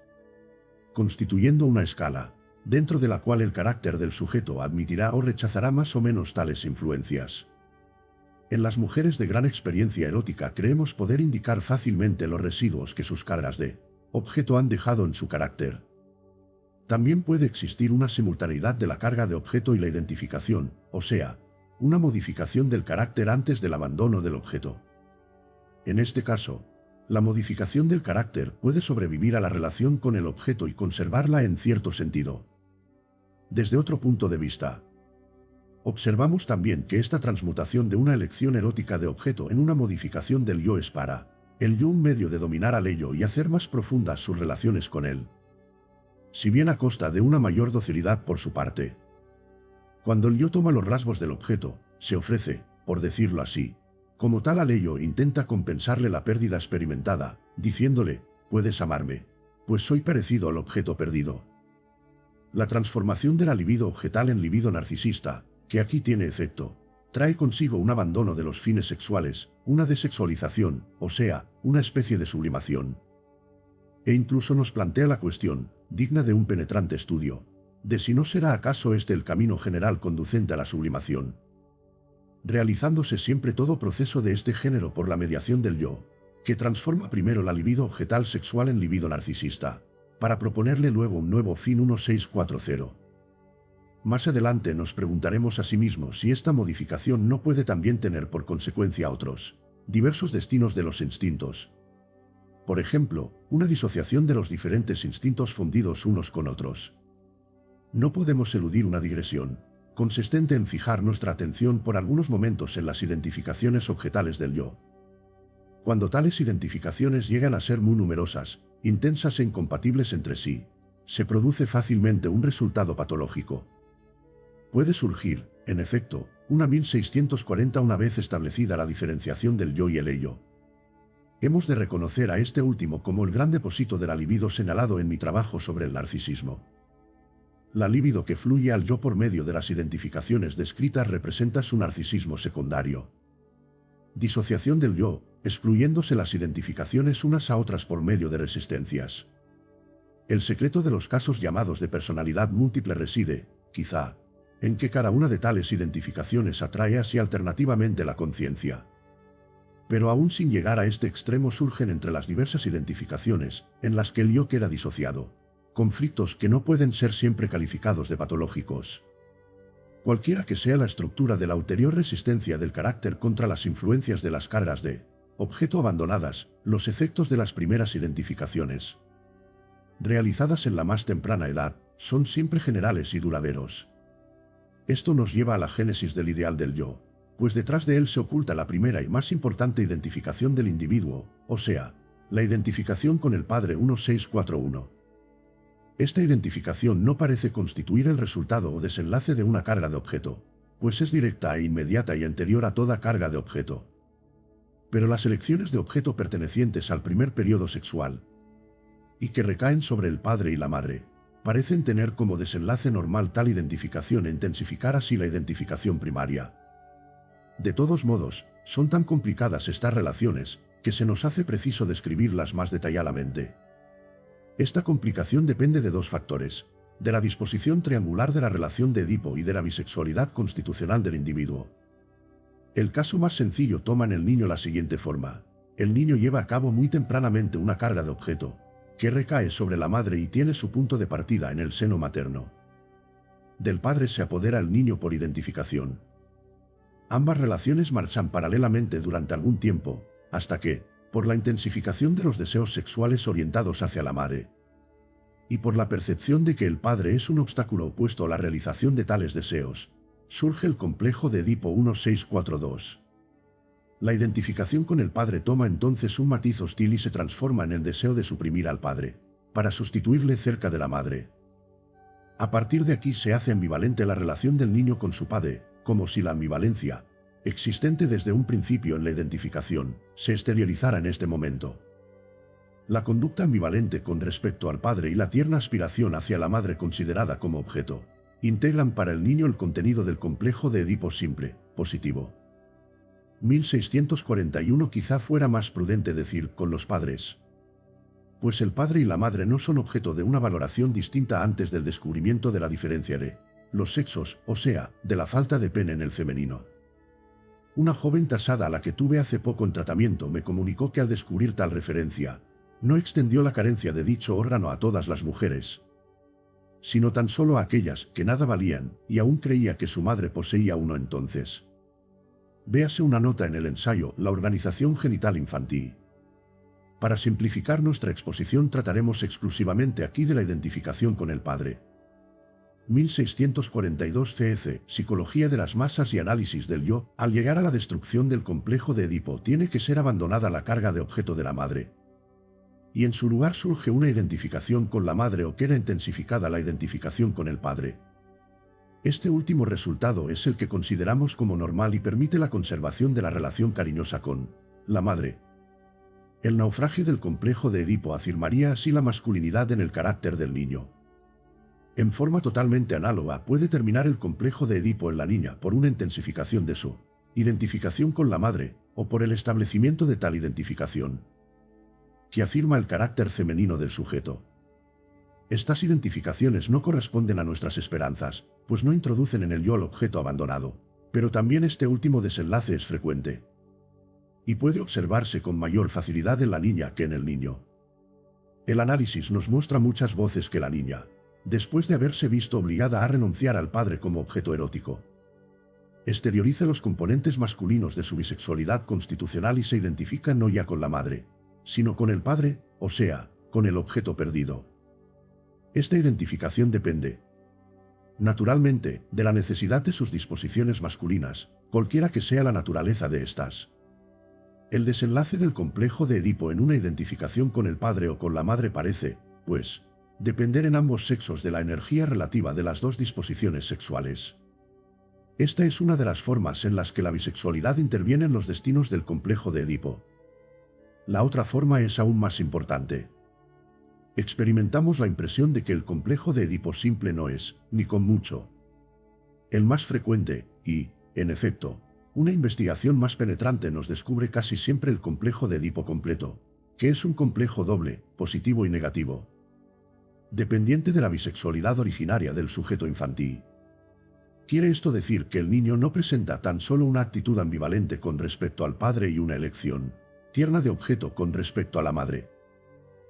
constituyendo una escala, dentro de la cual el carácter del sujeto admitirá o rechazará más o menos tales influencias. En las mujeres de gran experiencia erótica creemos poder indicar fácilmente los residuos que sus cargas de objeto han dejado en su carácter. También puede existir una simultaneidad de la carga de objeto y la identificación, o sea, una modificación del carácter antes del abandono del objeto. En este caso, la modificación del carácter puede sobrevivir a la relación con el objeto y conservarla en cierto sentido. Desde otro punto de vista, observamos también que esta transmutación de una elección erótica de objeto en una modificación del yo es para el yo un medio de dominar al ello y hacer más profundas sus relaciones con él, si bien a costa de una mayor docilidad por su parte. Cuando el yo toma los rasgos del objeto, se ofrece, por decirlo así, como tal al ello e intenta compensarle la pérdida experimentada, diciéndole, puedes amarme, pues soy parecido al objeto perdido. La transformación de la libido objetal en libido narcisista, que aquí tiene efecto, trae consigo un abandono de los fines sexuales, una desexualización, o sea, una especie de sublimación. E incluso nos plantea la cuestión, digna de un penetrante estudio, de si no será acaso este el camino general conducente a la sublimación, realizándose siempre todo proceso de este género por la mediación del yo, que transforma primero la libido objetal sexual en libido narcisista, para proponerle luego un nuevo fin 1640. Más adelante nos preguntaremos a sí mismos si esta modificación no puede también tener por consecuencia otros, diversos destinos de los instintos. Por ejemplo, una disociación de los diferentes instintos fundidos unos con otros. No podemos eludir una digresión, consistente en fijar nuestra atención por algunos momentos en las identificaciones objetales del yo. Cuando tales identificaciones llegan a ser muy numerosas, intensas e incompatibles entre sí, se produce fácilmente un resultado patológico. Puede surgir, en efecto, una 1640 una vez establecida la diferenciación del yo y el ello. Hemos de reconocer a este último como el gran depósito de la libido señalado en mi trabajo sobre el narcisismo. La libido que fluye al yo por medio de las identificaciones descritas representa su narcisismo secundario. Disociación del yo, excluyéndose las identificaciones unas a otras por medio de resistencias. El secreto de los casos llamados de personalidad múltiple reside, quizá, en que cada una de tales identificaciones atrae así alternativamente la conciencia. Pero aún sin llegar a este extremo surgen entre las diversas identificaciones, en las que el yo queda disociado, conflictos que no pueden ser siempre calificados de patológicos. Cualquiera que sea la estructura de la ulterior resistencia del carácter contra las influencias de las cargas de objeto abandonadas, los efectos de las primeras identificaciones, realizadas en la más temprana edad, son siempre generales y duraderos. Esto nos lleva a la génesis del ideal del yo, pues detrás de él se oculta la primera y más importante identificación del individuo, o sea, la identificación con el Padre 1641. Esta identificación no parece constituir el resultado o desenlace de una carga de objeto, pues es directa e inmediata y anterior a toda carga de objeto. Pero las elecciones de objeto pertenecientes al primer periodo sexual, y que recaen sobre el padre y la madre, parecen tener como desenlace normal tal identificación e intensificar así la identificación primaria. De todos modos, son tan complicadas estas relaciones, que se nos hace preciso describirlas más detalladamente. Esta complicación depende de dos factores, de la disposición triangular de la relación de Edipo y de la bisexualidad constitucional del individuo. El caso más sencillo toma en el niño la siguiente forma. El niño lleva a cabo muy tempranamente una carga de objeto, que recae sobre la madre y tiene su punto de partida en el seno materno. Del padre se apodera el niño por identificación. Ambas relaciones marchan paralelamente durante algún tiempo, hasta que, por la intensificación de los deseos sexuales orientados hacia la madre, y por la percepción de que el padre es un obstáculo opuesto a la realización de tales deseos, surge el complejo de Edipo 1642. La identificación con el padre toma entonces un matiz hostil y se transforma en el deseo de suprimir al padre, para sustituirle cerca de la madre. A partir de aquí se hace ambivalente la relación del niño con su padre, como si la ambivalencia, existente desde un principio en la identificación, se exteriorizara en este momento. La conducta ambivalente con respecto al padre y la tierna aspiración hacia la madre considerada como objeto, integran para el niño el contenido del complejo de Edipo simple, positivo. 1641 quizá fuera más prudente decir con los padres, pues el padre y la madre no son objeto de una valoración distinta antes del descubrimiento de la diferencia de los sexos, o sea, de la falta de pene en el femenino. Una joven tasada a la que tuve hace poco en tratamiento me comunicó que al descubrir tal referencia, no extendió la carencia de dicho órgano a todas las mujeres, sino tan solo a aquellas que nada valían, y aún creía que su madre poseía uno entonces. Véase una nota en el ensayo La organización genital infantil. Para simplificar nuestra exposición trataremos exclusivamente aquí de la identificación con el padre. 1642 CF, Psicología de las masas y análisis del yo. Al llegar a la destrucción del complejo de Edipo tiene que ser abandonada la carga de objeto de la madre, y en su lugar surge una identificación con la madre o queda intensificada la identificación con el padre. Este último resultado es el que consideramos como normal y permite la conservación de la relación cariñosa con la madre. El naufragio del complejo de Edipo afirmaría así la masculinidad en el carácter del niño. En forma totalmente análoga puede terminar el complejo de Edipo en la niña por una intensificación de su identificación con la madre, o por el establecimiento de tal identificación, que afirma el carácter femenino del sujeto. Estas identificaciones no corresponden a nuestras esperanzas, pues no introducen en el yo al objeto abandonado, pero también este último desenlace es frecuente, y puede observarse con mayor facilidad en la niña que en el niño. El análisis nos muestra muchas veces que la niña, después de haberse visto obligada a renunciar al padre como objeto erótico, exterioriza los componentes masculinos de su bisexualidad constitucional y se identifica no ya con la madre, sino con el padre, o sea, con el objeto perdido. Esta identificación depende, naturalmente, de la necesidad de sus disposiciones masculinas, cualquiera que sea la naturaleza de estas. El desenlace del complejo de Edipo en una identificación con el padre o con la madre parece, pues, depender en ambos sexos de la energía relativa de las dos disposiciones sexuales. Esta es una de las formas en las que la bisexualidad interviene en los destinos del complejo de Edipo. La otra forma es aún más importante. Experimentamos la impresión de que el complejo de Edipo simple no es, ni con mucho, el más frecuente, y, en efecto, una investigación más penetrante nos descubre casi siempre el complejo de Edipo completo, que es un complejo doble, positivo y negativo, dependiente de la bisexualidad originaria del sujeto infantil. Quiere esto decir que el niño no presenta tan solo una actitud ambivalente con respecto al padre y una elección tierna de objeto con respecto a la madre,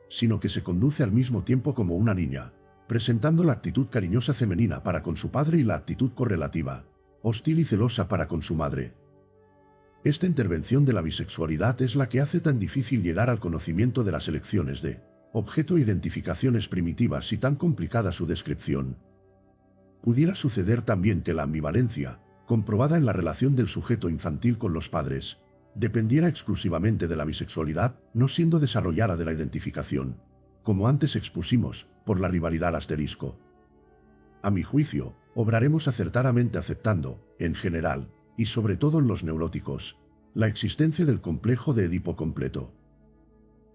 sino que se conduce al mismo tiempo como una niña, presentando la actitud cariñosa femenina para con su padre y la actitud correlativa, hostil y celosa para con su madre. Esta intervención de la bisexualidad es la que hace tan difícil llegar al conocimiento de las elecciones de objeto e identificaciones primitivas y tan complicada su descripción. Pudiera suceder también que la ambivalencia, comprobada en la relación del sujeto infantil con los padres, dependiera exclusivamente de la bisexualidad, no siendo desarrollada de la identificación, como antes expusimos, por la rivalidad asterisco. A mi juicio, obraremos acertadamente aceptando, en general, y sobre todo en los neuróticos, la existencia del complejo de Edipo completo.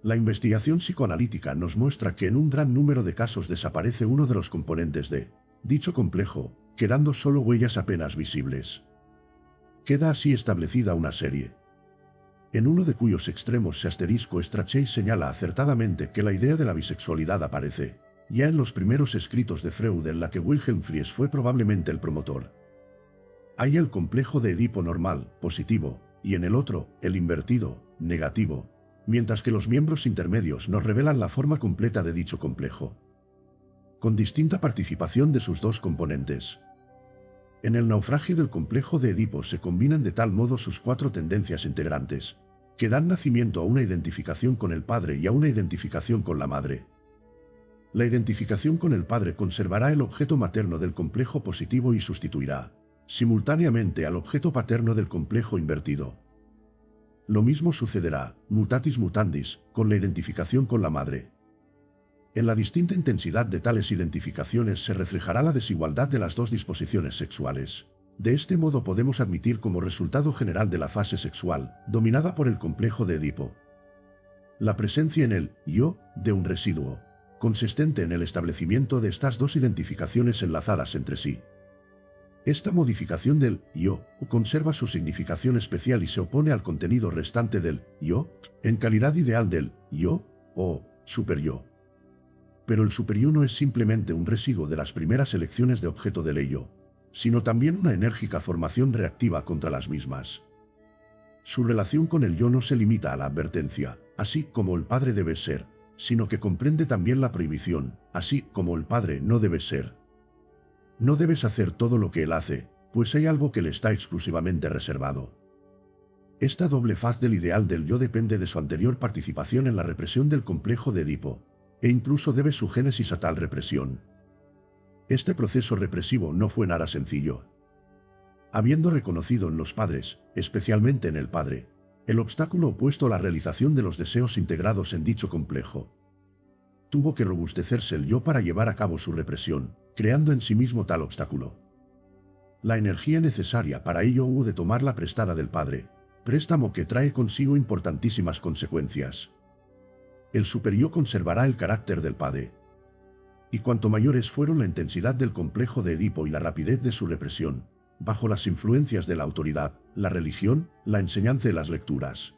La investigación psicoanalítica nos muestra que en un gran número de casos desaparece uno de los componentes de dicho complejo, quedando solo huellas apenas visibles. Queda así establecida una serie, en uno de cuyos extremos se asterisco Strachey señala acertadamente que la idea de la bisexualidad aparece ya en los primeros escritos de Freud, en la que Wilhelm Fries fue probablemente el promotor. Hay el complejo de Edipo normal, positivo, y en el otro, el invertido, negativo, mientras que los miembros intermedios nos revelan la forma completa de dicho complejo, con distinta participación de sus dos componentes. En el naufragio del complejo de Edipo se combinan de tal modo sus cuatro tendencias integrantes, que dan nacimiento a una identificación con el padre y a una identificación con la madre. La identificación con el padre conservará el objeto materno del complejo positivo y sustituirá, simultáneamente, al objeto paterno del complejo invertido. Lo mismo sucederá, mutatis mutandis, con la identificación con la madre. En la distinta intensidad de tales identificaciones se reflejará la desigualdad de las dos disposiciones sexuales. De este modo podemos admitir como resultado general de la fase sexual, dominada por el complejo de Edipo, la presencia en el yo de un residuo, consistente en el establecimiento de estas dos identificaciones enlazadas entre sí. Esta modificación del yo conserva su significación especial y se opone al contenido restante del yo, en calidad ideal del yo o superyo. Pero el superyo no es simplemente un residuo de las primeras elecciones de objeto del ello, sino también una enérgica formación reactiva contra las mismas. Su relación con el yo no se limita a la advertencia, así como el padre debe ser, sino que comprende también la prohibición, así como el padre no debe ser. No debes hacer todo lo que él hace, pues hay algo que le está exclusivamente reservado. Esta doble faz del ideal del yo depende de su anterior participación en la represión del complejo de Edipo, e incluso debe su génesis a tal represión. Este proceso represivo no fue nada sencillo. Habiendo reconocido en los padres, especialmente en el padre, el obstáculo opuesto a la realización de los deseos integrados en dicho complejo, tuvo que robustecerse el yo para llevar a cabo su represión, creando en sí mismo tal obstáculo. La energía necesaria para ello hubo de tomarla prestada del Padre, préstamo que trae consigo importantísimas consecuencias. El superyo conservará el carácter del Padre. Y cuanto mayores fueron la intensidad del complejo de Edipo y la rapidez de su represión, bajo las influencias de la autoridad, la religión, la enseñanza y las lecturas,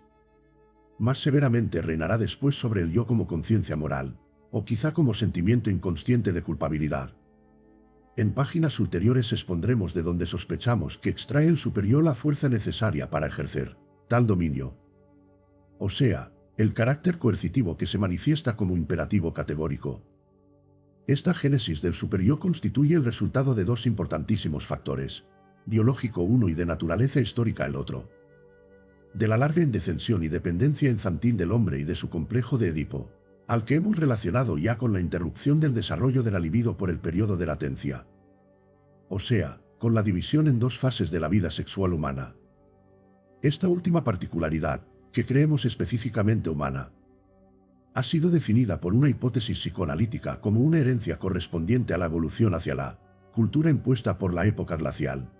más severamente reinará después sobre el yo como conciencia moral, o quizá como sentimiento inconsciente de culpabilidad. En páginas ulteriores expondremos de donde sospechamos que extrae el superyo la fuerza necesaria para ejercer tal dominio. O sea, el carácter coercitivo que se manifiesta como imperativo categórico. Esta génesis del superyo constituye el resultado de dos importantísimos factores, biológico uno y de naturaleza histórica el otro. De la larga indefensión y dependencia infantil del hombre y de su complejo de Edipo, al que hemos relacionado ya con la interrupción del desarrollo de la libido por el periodo de latencia. O sea, con la división en dos fases de la vida sexual humana. Esta última particularidad, que creemos específicamente humana, ha sido definida por una hipótesis psicoanalítica como una herencia correspondiente a la evolución hacia la cultura impuesta por la época glacial.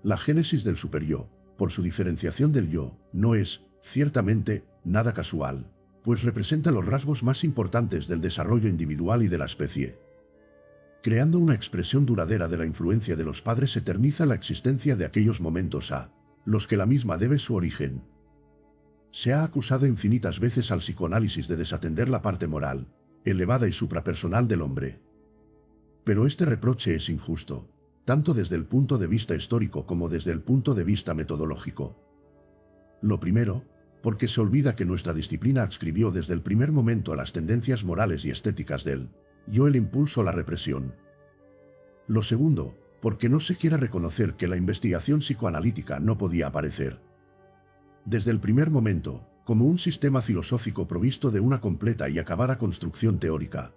La génesis del superyo, por su diferenciación del yo, no es, ciertamente, nada casual, pues representa los rasgos más importantes del desarrollo individual y de la especie. Creando una expresión duradera de la influencia de los padres eterniza la existencia de aquellos momentos a los que la misma debe su origen. Se ha acusado infinitas veces al psicoanálisis de desatender la parte moral, elevada y suprapersonal del hombre. Pero este reproche es injusto, tanto desde el punto de vista histórico como desde el punto de vista metodológico. Lo primero, porque se olvida que nuestra disciplina adscribió desde el primer momento a las tendencias morales y estéticas del yo el impulso a la represión. Lo segundo, porque no se quiere reconocer que la investigación psicoanalítica no podía aparecer desde el primer momento, como un sistema filosófico provisto de una completa y acabada construcción teórica,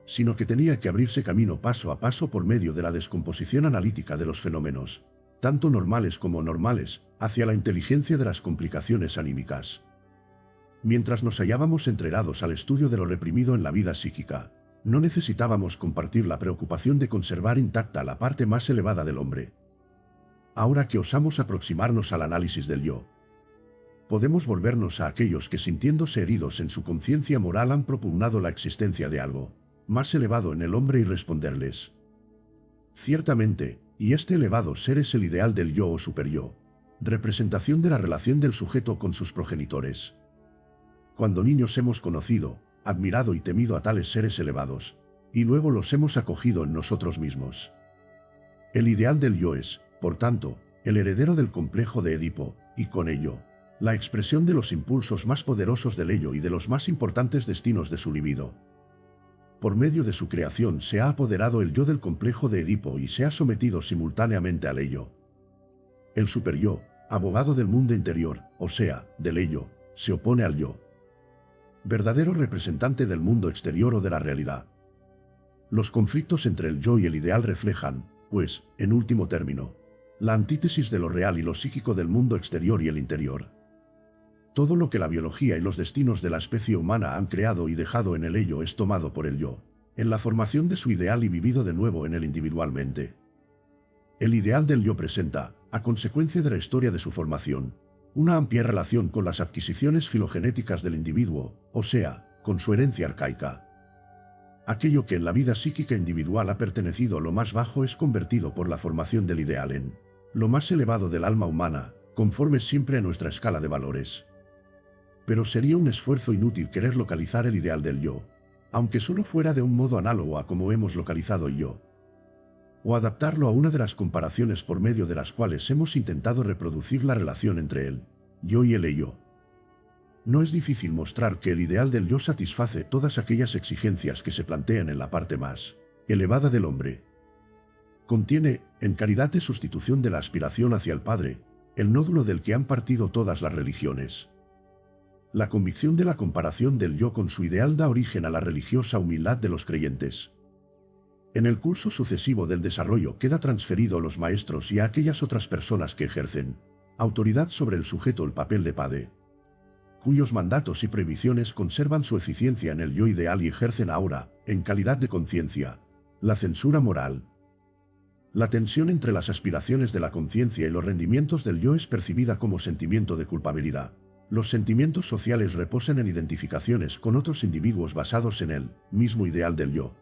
sino que tenía que abrirse camino paso a paso por medio de la descomposición analítica de los fenómenos, tanto normales como anormales, hacia la inteligencia de las complicaciones anímicas. Mientras nos hallábamos entregados al estudio de lo reprimido en la vida psíquica, no necesitábamos compartir la preocupación de conservar intacta la parte más elevada del hombre. Ahora que osamos aproximarnos al análisis del yo, podemos volvernos a aquellos que sintiéndose heridos en su conciencia moral han propugnado la existencia de algo más elevado en el hombre y responderles. Ciertamente, y este elevado ser es el ideal del yo o superyo, representación de la relación del sujeto con sus progenitores. Cuando niños hemos conocido, admirado y temido a tales seres elevados, y luego los hemos acogido en nosotros mismos. El ideal del yo es, por tanto, el heredero del complejo de Edipo, y con ello, la expresión de los impulsos más poderosos del ello y de los más importantes destinos de su libido. Por medio de su creación se ha apoderado el yo del complejo de Edipo y se ha sometido simultáneamente al ello. El superyo, abogado del mundo interior, o sea, del ello, se opone al yo, verdadero representante del mundo exterior o de la realidad. Los conflictos entre el yo y el ideal reflejan, pues, en último término, la antítesis de lo real y lo psíquico del mundo exterior y el interior. Todo lo que la biología y los destinos de la especie humana han creado y dejado en el ello es tomado por el yo, en la formación de su ideal y vivido de nuevo en él individualmente. El ideal del yo presenta, a consecuencia de la historia de su formación, una amplia relación con las adquisiciones filogenéticas del individuo, o sea, con su herencia arcaica. Aquello que en la vida psíquica individual ha pertenecido a lo más bajo es convertido por la formación del ideal en lo más elevado del alma humana, conforme siempre a nuestra escala de valores. Pero sería un esfuerzo inútil querer localizar el ideal del yo, aunque solo fuera de un modo análogo a como hemos localizado el yo, o adaptarlo a una de las comparaciones por medio de las cuales hemos intentado reproducir la relación entre el yo y el ello. No es difícil mostrar que el ideal del yo satisface todas aquellas exigencias que se plantean en la parte más elevada del hombre. Contiene, en calidad de sustitución de la aspiración hacia el Padre, el nódulo del que han partido todas las religiones. La convicción de la comparación del yo con su ideal da origen a la religiosa humildad de los creyentes. En el curso sucesivo del desarrollo queda transferido a los maestros y a aquellas otras personas que ejercen autoridad sobre el sujeto el papel de padre, cuyos mandatos y prohibiciones conservan su eficiencia en el yo ideal y ejercen ahora, en calidad de conciencia, la censura moral. La tensión entre las aspiraciones de la conciencia y los rendimientos del yo es percibida como sentimiento de culpabilidad. Los sentimientos sociales reposan en identificaciones con otros individuos basados en el mismo ideal del yo.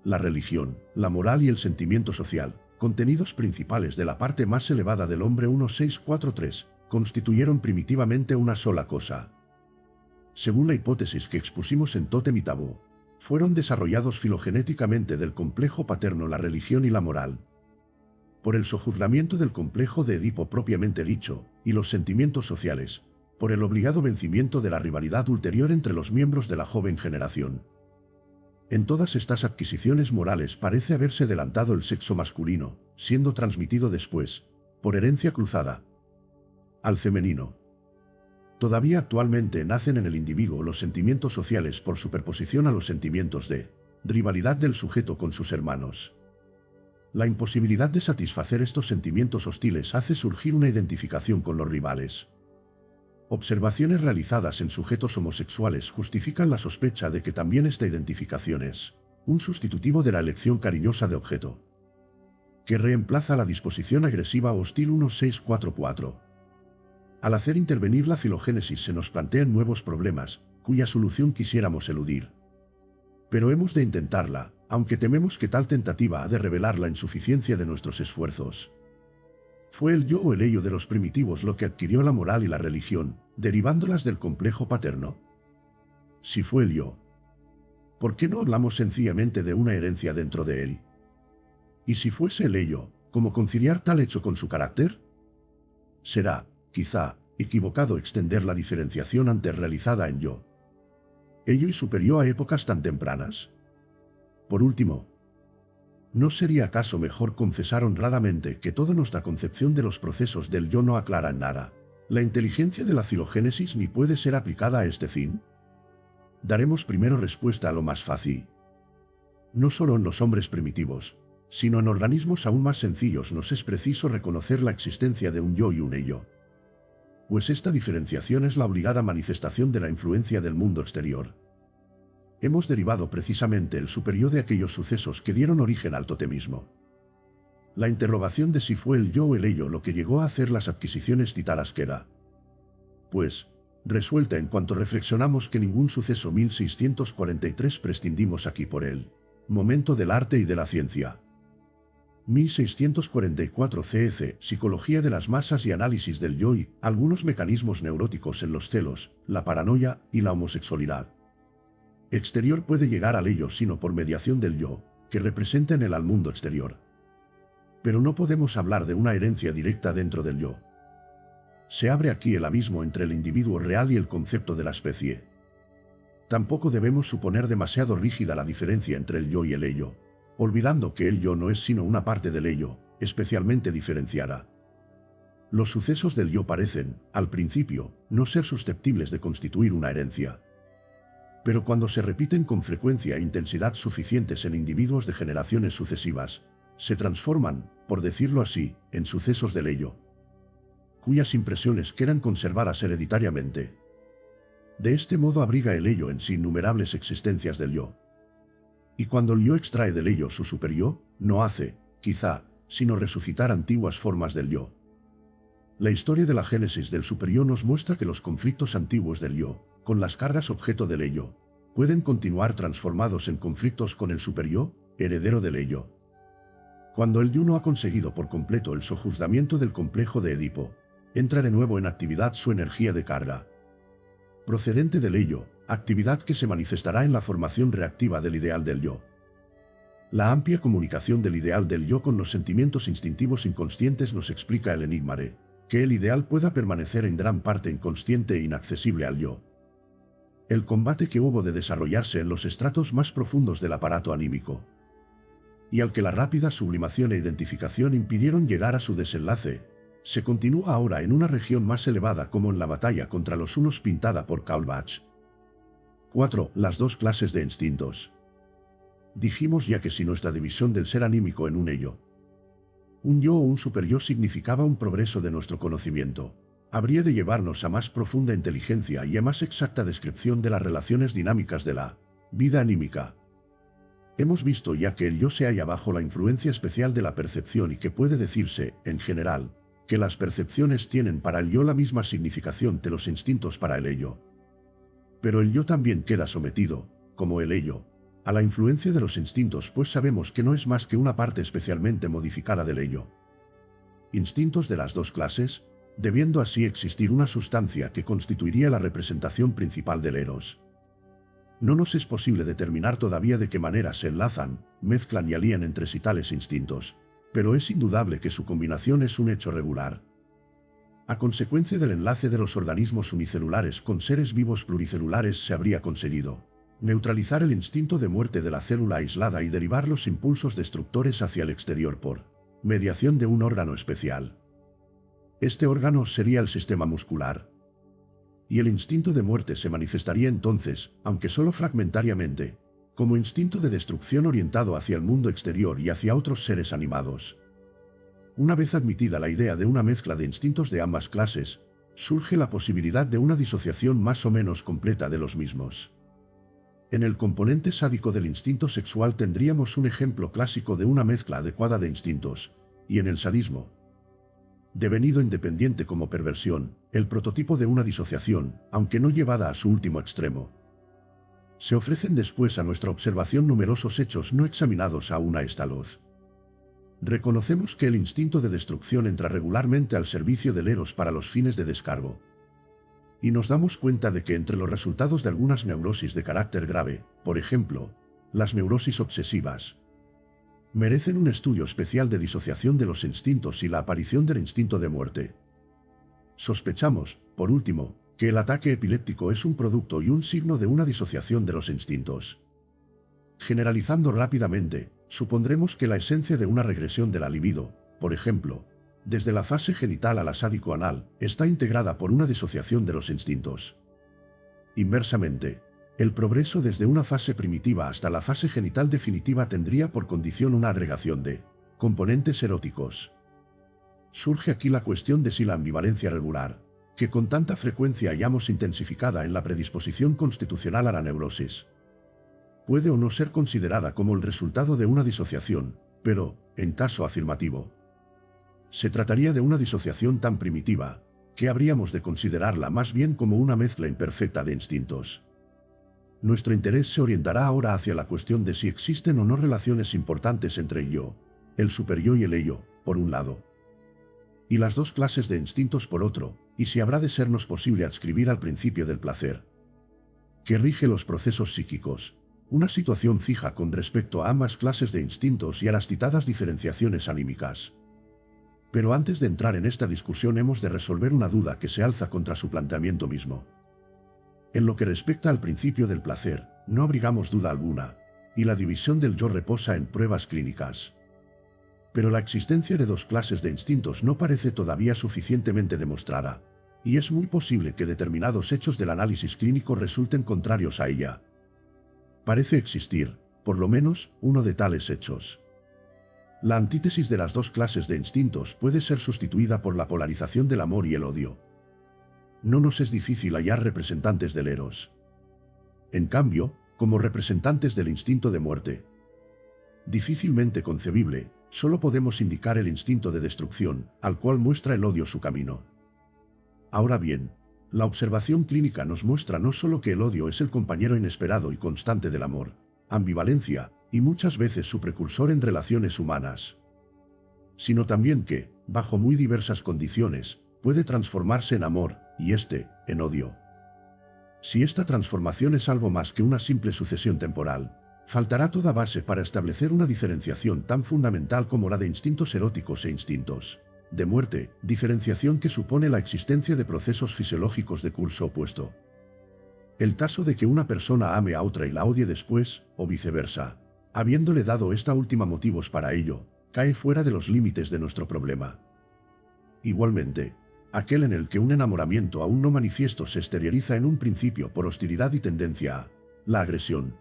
La religión, la moral y el sentimiento social, contenidos principales de la parte más elevada del hombre 1643, constituyeron primitivamente una sola cosa. Según la hipótesis que expusimos en Tótem y Tabú, fueron desarrollados filogenéticamente del complejo paterno la religión y la moral. Por el sojuzgamiento del complejo de Edipo propiamente dicho, y los sentimientos sociales, por el obligado vencimiento de la rivalidad ulterior entre los miembros de la joven generación. En todas estas adquisiciones morales parece haberse adelantado el sexo masculino, siendo transmitido después, por herencia cruzada, al femenino. Todavía actualmente nacen en el individuo los sentimientos sociales por superposición a los sentimientos de rivalidad del sujeto con sus hermanos. La imposibilidad de satisfacer estos sentimientos hostiles hace surgir una identificación con los rivales. Observaciones realizadas en sujetos homosexuales justifican la sospecha de que también esta identificación es un sustitutivo de la elección cariñosa de objeto, que reemplaza la disposición agresiva o hostil 1644. Al hacer intervenir la filogénesis se nos plantean nuevos problemas, cuya solución quisiéramos eludir. Pero hemos de intentarla, aunque tememos que tal tentativa ha de revelar la insuficiencia de nuestros esfuerzos. ¿Fue el yo o el ello de los primitivos lo que adquirió la moral y la religión, derivándolas del complejo paterno? Si fue el yo, ¿por qué no hablamos sencillamente de una herencia dentro de él? Y si fuese el ello, ¿cómo conciliar tal hecho con su carácter? Será, quizá, equivocado extender la diferenciación antes realizada en yo, ello y superior a épocas tan tempranas. Por último, ¿no sería acaso mejor confesar honradamente que toda nuestra concepción de los procesos del yo no aclara en nada la inteligencia de la filogénesis ni puede ser aplicada a este fin? Daremos primero respuesta a lo más fácil. No solo en los hombres primitivos, sino en organismos aún más sencillos nos es preciso reconocer la existencia de un yo y un ello, pues esta diferenciación es la obligada manifestación de la influencia del mundo exterior. Hemos derivado precisamente el superior de aquellos sucesos que dieron origen al totemismo. La interrogación de si fue el yo o el ello lo que llegó a hacer las adquisiciones citadas queda, pues, resuelta en cuanto reflexionamos que ningún suceso 1643 prescindimos aquí por él, momento del arte y de la ciencia. 1644 CEC, Psicología de las masas y análisis del yo y algunos mecanismos neuróticos en los celos, la paranoia y la homosexualidad. Exterior puede llegar al ello sino por mediación del yo, que representa en él al mundo exterior. Pero no podemos hablar de una herencia directa dentro del yo. Se abre aquí el abismo entre el individuo real y el concepto de la especie. Tampoco debemos suponer demasiado rígida la diferencia entre el yo y el ello, olvidando que el yo no es sino una parte del ello, especialmente diferenciada. Los sucesos del yo parecen, al principio, no ser susceptibles de constituir una herencia. Pero cuando se repiten con frecuencia e intensidad suficientes en individuos de generaciones sucesivas, se transforman, por decirlo así, en sucesos del ello, cuyas impresiones quedan conservadas hereditariamente. De este modo abriga el ello en sí innumerables existencias del yo. Y cuando el yo extrae del ello su superyo, no hace, quizá, sino resucitar antiguas formas del yo. La historia de la génesis del superyo nos muestra que los conflictos antiguos del yo, con las cargas objeto del ello, pueden continuar transformados en conflictos con el superyo, heredero del ello. Cuando el yo no ha conseguido por completo el sojuzgamiento del complejo de Edipo, entra de nuevo en actividad su energía de carga, procedente del ello, actividad que se manifestará en la formación reactiva del ideal del yo. La amplia comunicación del ideal del yo con los sentimientos instintivos inconscientes nos explica el enigma de que el ideal pueda permanecer en gran parte inconsciente e inaccesible al yo. El combate que hubo de desarrollarse en los estratos más profundos del aparato anímico, y al que la rápida sublimación e identificación impidieron llegar a su desenlace, se continúa ahora en una región más elevada como en la batalla contra los hunos pintada por Kaulbach. 4. Las dos clases de instintos. Dijimos ya que si nuestra división del ser anímico en un ello, un yo o un superyo significaba un progreso de nuestro conocimiento, habría de llevarnos a más profunda inteligencia y a más exacta descripción de las relaciones dinámicas de la vida anímica. Hemos visto ya que el yo se halla bajo la influencia especial de la percepción y que puede decirse, en general, que las percepciones tienen para el yo la misma significación que los instintos para el ello. Pero el yo también queda sometido, como el ello, a la influencia de los instintos, pues sabemos que no es más que una parte especialmente modificada del ello. Instintos de las dos clases, debiendo así existir una sustancia que constituiría la representación principal del eros. No nos es posible determinar todavía de qué manera se enlazan, mezclan y alían entre sí tales instintos, pero es indudable que su combinación es un hecho regular. A consecuencia del enlace de los organismos unicelulares con seres vivos pluricelulares se habría conseguido neutralizar el instinto de muerte de la célula aislada y derivar los impulsos destructores hacia el exterior por mediación de un órgano especial. Este órgano sería el sistema muscular. Y el instinto de muerte se manifestaría entonces, aunque solo fragmentariamente, como instinto de destrucción orientado hacia el mundo exterior y hacia otros seres animados. Una vez admitida la idea de una mezcla de instintos de ambas clases, surge la posibilidad de una disociación más o menos completa de los mismos. En el componente sádico del instinto sexual tendríamos un ejemplo clásico de una mezcla adecuada de instintos, y en el sadismo, devenido independiente como perversión, el prototipo de una disociación, aunque no llevada a su último extremo. Se ofrecen después a nuestra observación numerosos hechos no examinados aún a esta luz. Reconocemos que el instinto de destrucción entra regularmente al servicio del eros para los fines de descargo. Y nos damos cuenta de que entre los resultados de algunas neurosis de carácter grave, por ejemplo, las neurosis obsesivas, merecen un estudio especial de disociación de los instintos y la aparición del instinto de muerte. Sospechamos, por último, que el ataque epiléptico es un producto y un signo de una disociación de los instintos. Generalizando rápidamente, supondremos que la esencia de una regresión de la libido, por ejemplo, desde la fase genital a la sádico-anal, está integrada por una disociación de los instintos. Inversamente, el progreso desde una fase primitiva hasta la fase genital definitiva tendría por condición una agregación de componentes eróticos. Surge aquí la cuestión de si la ambivalencia regular, que con tanta frecuencia hallamos intensificada en la predisposición constitucional a la neurosis, puede o no ser considerada como el resultado de una disociación, pero, en caso afirmativo, se trataría de una disociación tan primitiva, que habríamos de considerarla más bien como una mezcla imperfecta de instintos. Nuestro interés se orientará ahora hacia la cuestión de si existen o no relaciones importantes entre el yo, el superyo y el ello, por un lado, y las dos clases de instintos por otro, y si habrá de sernos posible adscribir al principio del placer, que rige los procesos psíquicos, una situación fija con respecto a ambas clases de instintos y a las citadas diferenciaciones anímicas. Pero antes de entrar en esta discusión hemos de resolver una duda que se alza contra su planteamiento mismo. En lo que respecta al principio del placer, no abrigamos duda alguna, y la división del yo reposa en pruebas clínicas. Pero la existencia de dos clases de instintos no parece todavía suficientemente demostrada, y es muy posible que determinados hechos del análisis clínico resulten contrarios a ella. Parece existir, por lo menos, uno de tales hechos. La antítesis de las dos clases de instintos puede ser sustituida por la polarización del amor y el odio. No nos es difícil hallar representantes del eros. En cambio, como representantes del instinto de muerte, difícilmente concebible, solo podemos indicar el instinto de destrucción, al cual muestra el odio su camino. Ahora bien, la observación clínica nos muestra no solo que el odio es el compañero inesperado y constante del amor, ambivalencia, y muchas veces su precursor en relaciones humanas, sino también que, bajo muy diversas condiciones, puede transformarse en amor, y en odio. Si esta transformación es algo más que una simple sucesión temporal, faltará toda base para establecer una diferenciación tan fundamental como la de instintos eróticos e instintos de muerte, diferenciación que supone la existencia de procesos fisiológicos de curso opuesto. El caso de que una persona ame a otra y la odie después, o viceversa, habiéndole dado esta última motivos para ello, cae fuera de los límites de nuestro problema. Igualmente, aquel en el que un enamoramiento aún no manifiesto se exterioriza en un principio por hostilidad y tendencia a la agresión.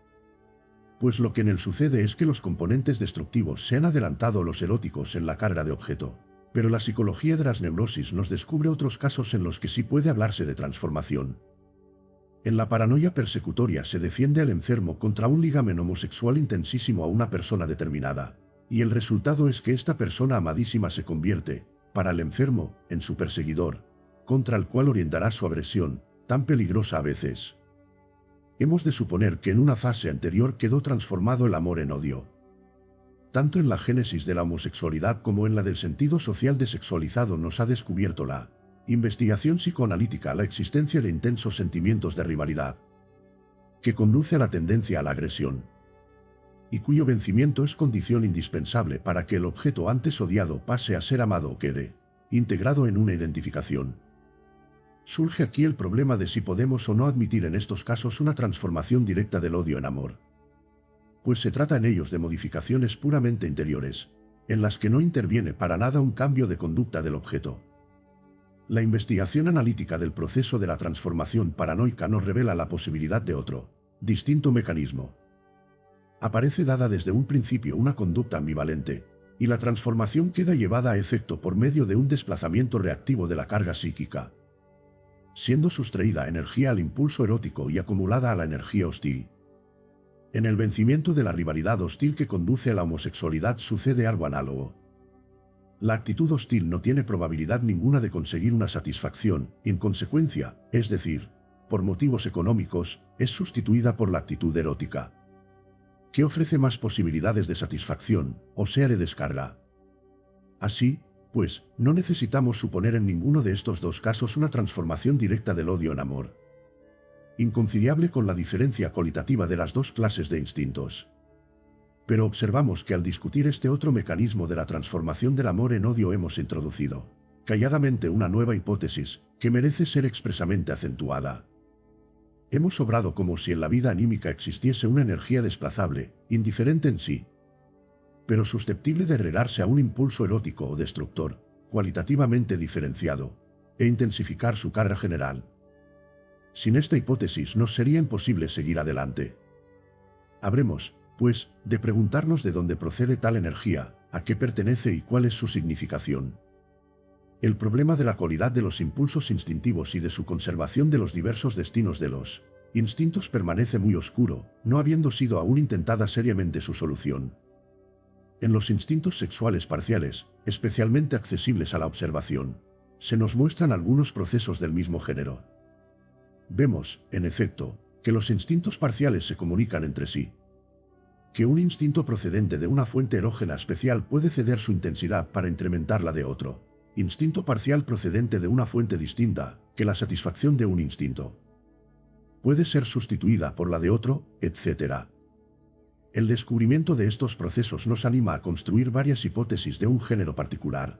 Pues lo que en él sucede es que los componentes destructivos se han adelantado a los eróticos en la carga de objeto. Pero la psicología de las neurosis nos descubre otros casos en los que sí puede hablarse de transformación. En la paranoia persecutoria se defiende al enfermo contra un ligamen homosexual intensísimo a una persona determinada, y el resultado es que esta persona amadísima se convierte, para el enfermo, en su perseguidor, contra el cual orientará su agresión, tan peligrosa a veces. Hemos de suponer que en una fase anterior quedó transformado el amor en odio. Tanto en la génesis de la homosexualidad como en la del sentido social desexualizado nos ha descubierto la investigación psicoanalítica la existencia de intensos sentimientos de rivalidad, que conduce a la tendencia a la agresión, y cuyo vencimiento es condición indispensable para que el objeto antes odiado pase a ser amado o quede integrado en una identificación. Surge aquí el problema de si podemos o no admitir en estos casos una transformación directa del odio en amor, pues se trata en ellos de modificaciones puramente interiores, en las que no interviene para nada un cambio de conducta del objeto. La investigación analítica del proceso de la transformación paranoica nos revela la posibilidad de otro, distinto mecanismo. Aparece dada desde un principio una conducta ambivalente, y la transformación queda llevada a efecto por medio de un desplazamiento reactivo de la carga psíquica, siendo sustraída energía al impulso erótico y acumulada a la energía hostil. En el vencimiento de la rivalidad hostil que conduce a la homosexualidad sucede algo análogo. La actitud hostil no tiene probabilidad ninguna de conseguir una satisfacción, en consecuencia, es decir, por motivos económicos, es sustituida por la actitud erótica, que ofrece más posibilidades de satisfacción, o sea de descarga. Así, pues, no necesitamos suponer en ninguno de estos dos casos una transformación directa del odio en amor, inconciliable con la diferencia cualitativa de las dos clases de instintos. Pero observamos que al discutir este otro mecanismo de la transformación del amor en odio hemos introducido, calladamente, una nueva hipótesis, que merece ser expresamente acentuada. Hemos obrado como si en la vida anímica existiese una energía desplazable, indiferente en sí, pero susceptible de regarse a un impulso erótico o destructor, cualitativamente diferenciado, e intensificar su carga general. Sin esta hipótesis nos sería imposible seguir adelante. Habremos, pues, de preguntarnos de dónde procede tal energía, a qué pertenece y cuál es su significación. El problema de la cualidad de los impulsos instintivos y de su conservación de los diversos destinos de los instintos permanece muy oscuro, no habiendo sido aún intentada seriamente su solución. En los instintos sexuales parciales, especialmente accesibles a la observación, se nos muestran algunos procesos del mismo género. Vemos, en efecto, que los instintos parciales se comunican entre sí, que un instinto procedente de una fuente erógena especial puede ceder su intensidad para incrementar la de otro instinto parcial procedente de una fuente distinta, que la satisfacción de un instinto puede ser sustituida por la de otro, etc. El descubrimiento de estos procesos nos anima a construir varias hipótesis de un género particular.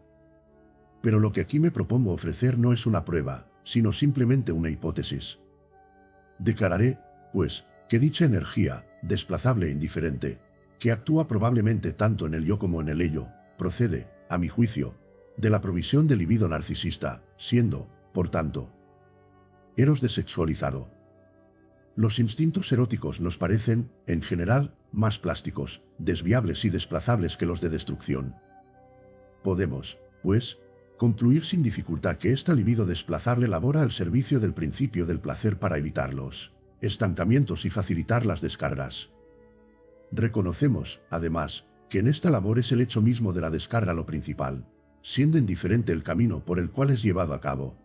Pero lo que aquí me propongo ofrecer no es una prueba, sino simplemente una hipótesis. Declararé, pues, que dicha energía, desplazable e indiferente, que actúa probablemente tanto en el yo como en el ello, procede, a mi juicio, de la provisión del libido narcisista, siendo, por tanto, eros desexualizado. Los instintos eróticos nos parecen, en general, más plásticos, desviables y desplazables que los de destrucción. Podemos, pues, concluir sin dificultad que esta libido desplazable labora al servicio del principio del placer para evitar los estancamientos y facilitar las descargas. Reconocemos, además, que en esta labor es el hecho mismo de la descarga lo principal, siendo indiferente el camino por el cual es llevado a cabo.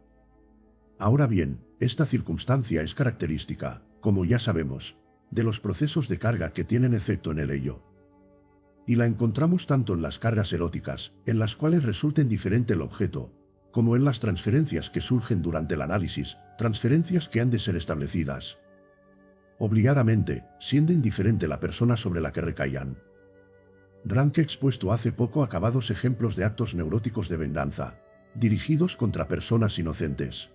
Ahora bien, esta circunstancia es característica, como ya sabemos, de los procesos de carga que tienen efecto en el ello. Y la encontramos tanto en las cargas eróticas, en las cuales resulta indiferente el objeto, como en las transferencias que surgen durante el análisis, transferencias que han de ser establecidas obligadamente, siendo indiferente la persona sobre la que recaigan. Ranke ha expuesto hace poco acabados ejemplos de actos neuróticos de venganza, dirigidos contra personas inocentes.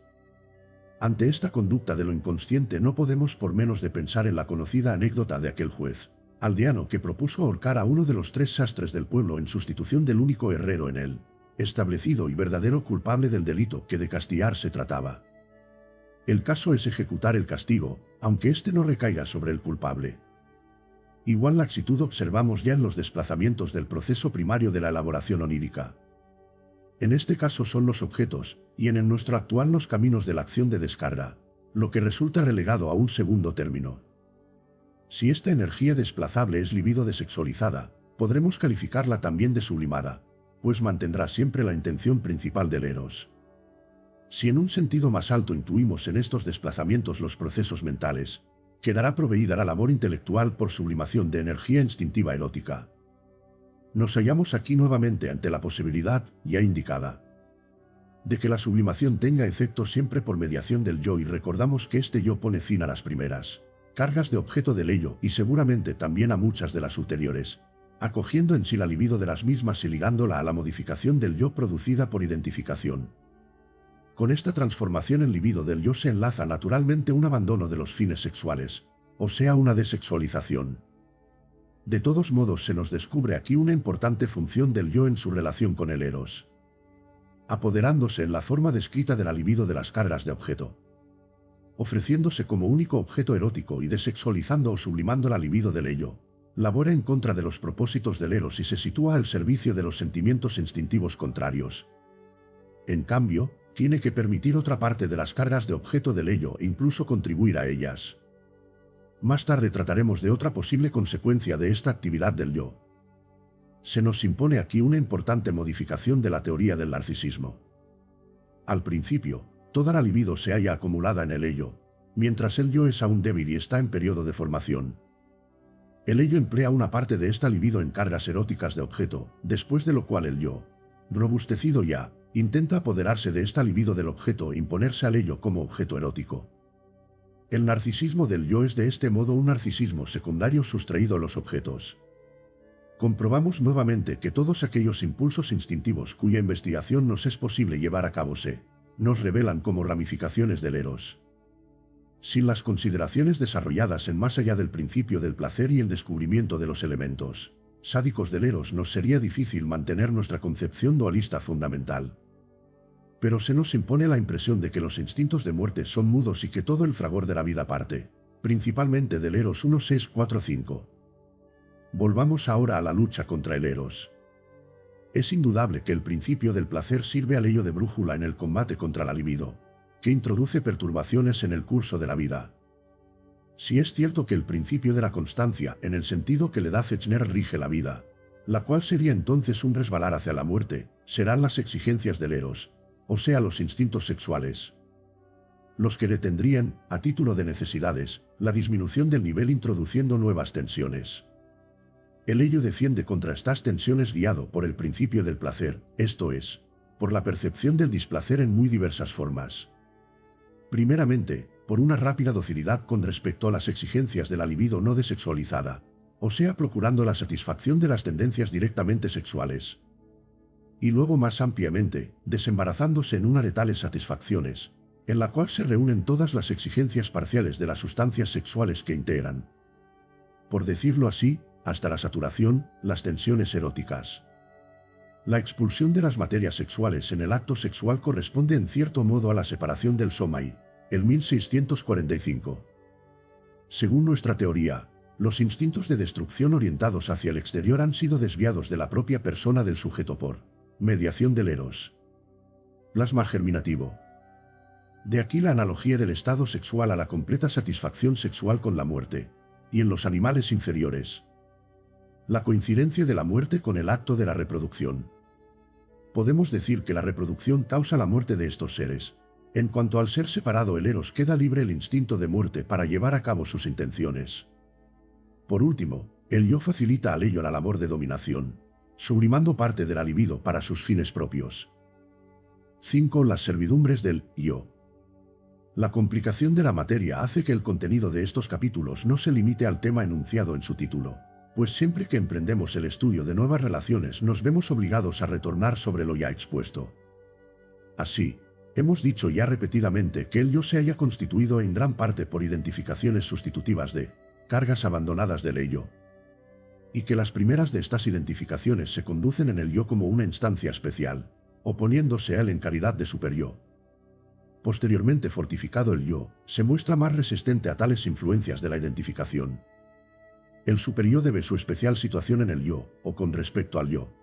Ante esta conducta de lo inconsciente no podemos por menos de pensar en la conocida anécdota de aquel juez aldeano que propuso ahorcar a uno de los 3 sastres del pueblo en sustitución del único herrero en él, establecido y verdadero culpable del delito que de castigar se trataba. El caso es ejecutar el castigo, aunque éste no recaiga sobre el culpable. Igual laxitud observamos ya en los desplazamientos del proceso primario de la elaboración onírica. En este caso son los objetos, y en el nuestro actual los caminos de la acción de descarga, lo que resulta relegado a un segundo término. Si esta energía desplazable es libido desexualizada, podremos calificarla también de sublimada, pues mantendrá siempre la intención principal del eros. Si en un sentido más alto intuimos en estos desplazamientos los procesos mentales, quedará proveída la labor intelectual por sublimación de energía instintiva erótica. Nos hallamos aquí nuevamente ante la posibilidad, ya indicada, de que la sublimación tenga efecto siempre por mediación del yo, y recordamos que este yo pone fin a las primeras cargas de objeto del ello y seguramente también a muchas de las ulteriores, acogiendo en sí la libido de las mismas y ligándola a la modificación del yo producida por identificación. Con esta transformación en libido del yo se enlaza naturalmente un abandono de los fines sexuales, o sea, una desexualización. De todos modos, se nos descubre aquí una importante función del yo en su relación con el eros, apoderándose en la forma descrita de la libido de las cargas de objeto, ofreciéndose como único objeto erótico y desexualizando o sublimando la libido del ello. Labora en contra de los propósitos del eros y se sitúa al servicio de los sentimientos instintivos contrarios. En cambio, tiene que permitir otra parte de las cargas de objeto del ello e incluso contribuir a ellas. Más tarde trataremos de otra posible consecuencia de esta actividad del yo. Se nos impone aquí una importante modificación de la teoría del narcisismo. Al principio, toda la libido se halla acumulada en el ello, mientras el yo es aún débil y está en periodo de formación. El ello emplea una parte de esta libido en cargas eróticas de objeto, después de lo cual el yo, robustecido ya, intenta apoderarse de esta libido del objeto e imponerse al ello como objeto erótico. El narcisismo del yo es de este modo un narcisismo secundario sustraído a los objetos. Comprobamos nuevamente que todos aquellos impulsos instintivos cuya investigación nos es posible llevar a cabo nos revelan como ramificaciones del eros. Sin las consideraciones desarrolladas en más allá del principio del placer y el descubrimiento de los elementos sádicos del eros, nos sería difícil mantener nuestra concepción dualista fundamental. Pero se nos impone la impresión de que los instintos de muerte son mudos y que todo el fragor de la vida parte, principalmente del eros 1, 6, 4, 5. Volvamos ahora a la lucha contra el eros. Es indudable que el principio del placer sirve al ello de brújula en el combate contra la libido, que introduce perturbaciones en el curso de la vida. Si es cierto que el principio de la constancia, en el sentido que le da Fechner, rige la vida, la cual sería entonces un resbalar hacia la muerte, serán las exigencias del eros, o sea, los instintos sexuales, los que detendrían, a título de necesidades, la disminución del nivel introduciendo nuevas tensiones. El ello defiende contra estas tensiones guiado por el principio del placer, esto es, por la percepción del displacer en muy diversas formas. Primeramente, por una rápida docilidad con respecto a las exigencias de la libido no desexualizada, o sea, procurando la satisfacción de las tendencias directamente sexuales. Y luego más ampliamente, desembarazándose en una de tales satisfacciones, en la cual se reúnen todas las exigencias parciales de las sustancias sexuales que integran, por decirlo así, hasta la saturación, las tensiones eróticas. La expulsión de las materias sexuales en el acto sexual corresponde en cierto modo a la separación del somai, el 1645. Según nuestra teoría, los instintos de destrucción orientados hacia el exterior han sido desviados de la propia persona del sujeto por mediación del eros. Plasma germinativo. De aquí la analogía del estado sexual a la completa satisfacción sexual con la muerte, y en los animales inferiores, la coincidencia de la muerte con el acto de la reproducción. Podemos decir que la reproducción causa la muerte de estos seres. En cuanto al ser separado el eros, queda libre el instinto de muerte para llevar a cabo sus intenciones. Por último, el yo facilita al ello la labor de dominación, sublimando parte de la libido para sus fines propios. 5. Las servidumbres del yo. La complicación de la materia hace que el contenido de estos capítulos no se limite al tema enunciado en su título, pues siempre que emprendemos el estudio de nuevas relaciones nos vemos obligados a retornar sobre lo ya expuesto. Así, hemos dicho ya repetidamente que el yo se haya constituido en gran parte por identificaciones sustitutivas de cargas abandonadas del ello, y que las primeras de estas identificaciones se conducen en el yo como una instancia especial, oponiéndose a él en caridad de superyo. Posteriormente fortificado el yo, se muestra más resistente a tales influencias de la identificación. El superyo debe su especial situación en el yo, o con respecto al yo,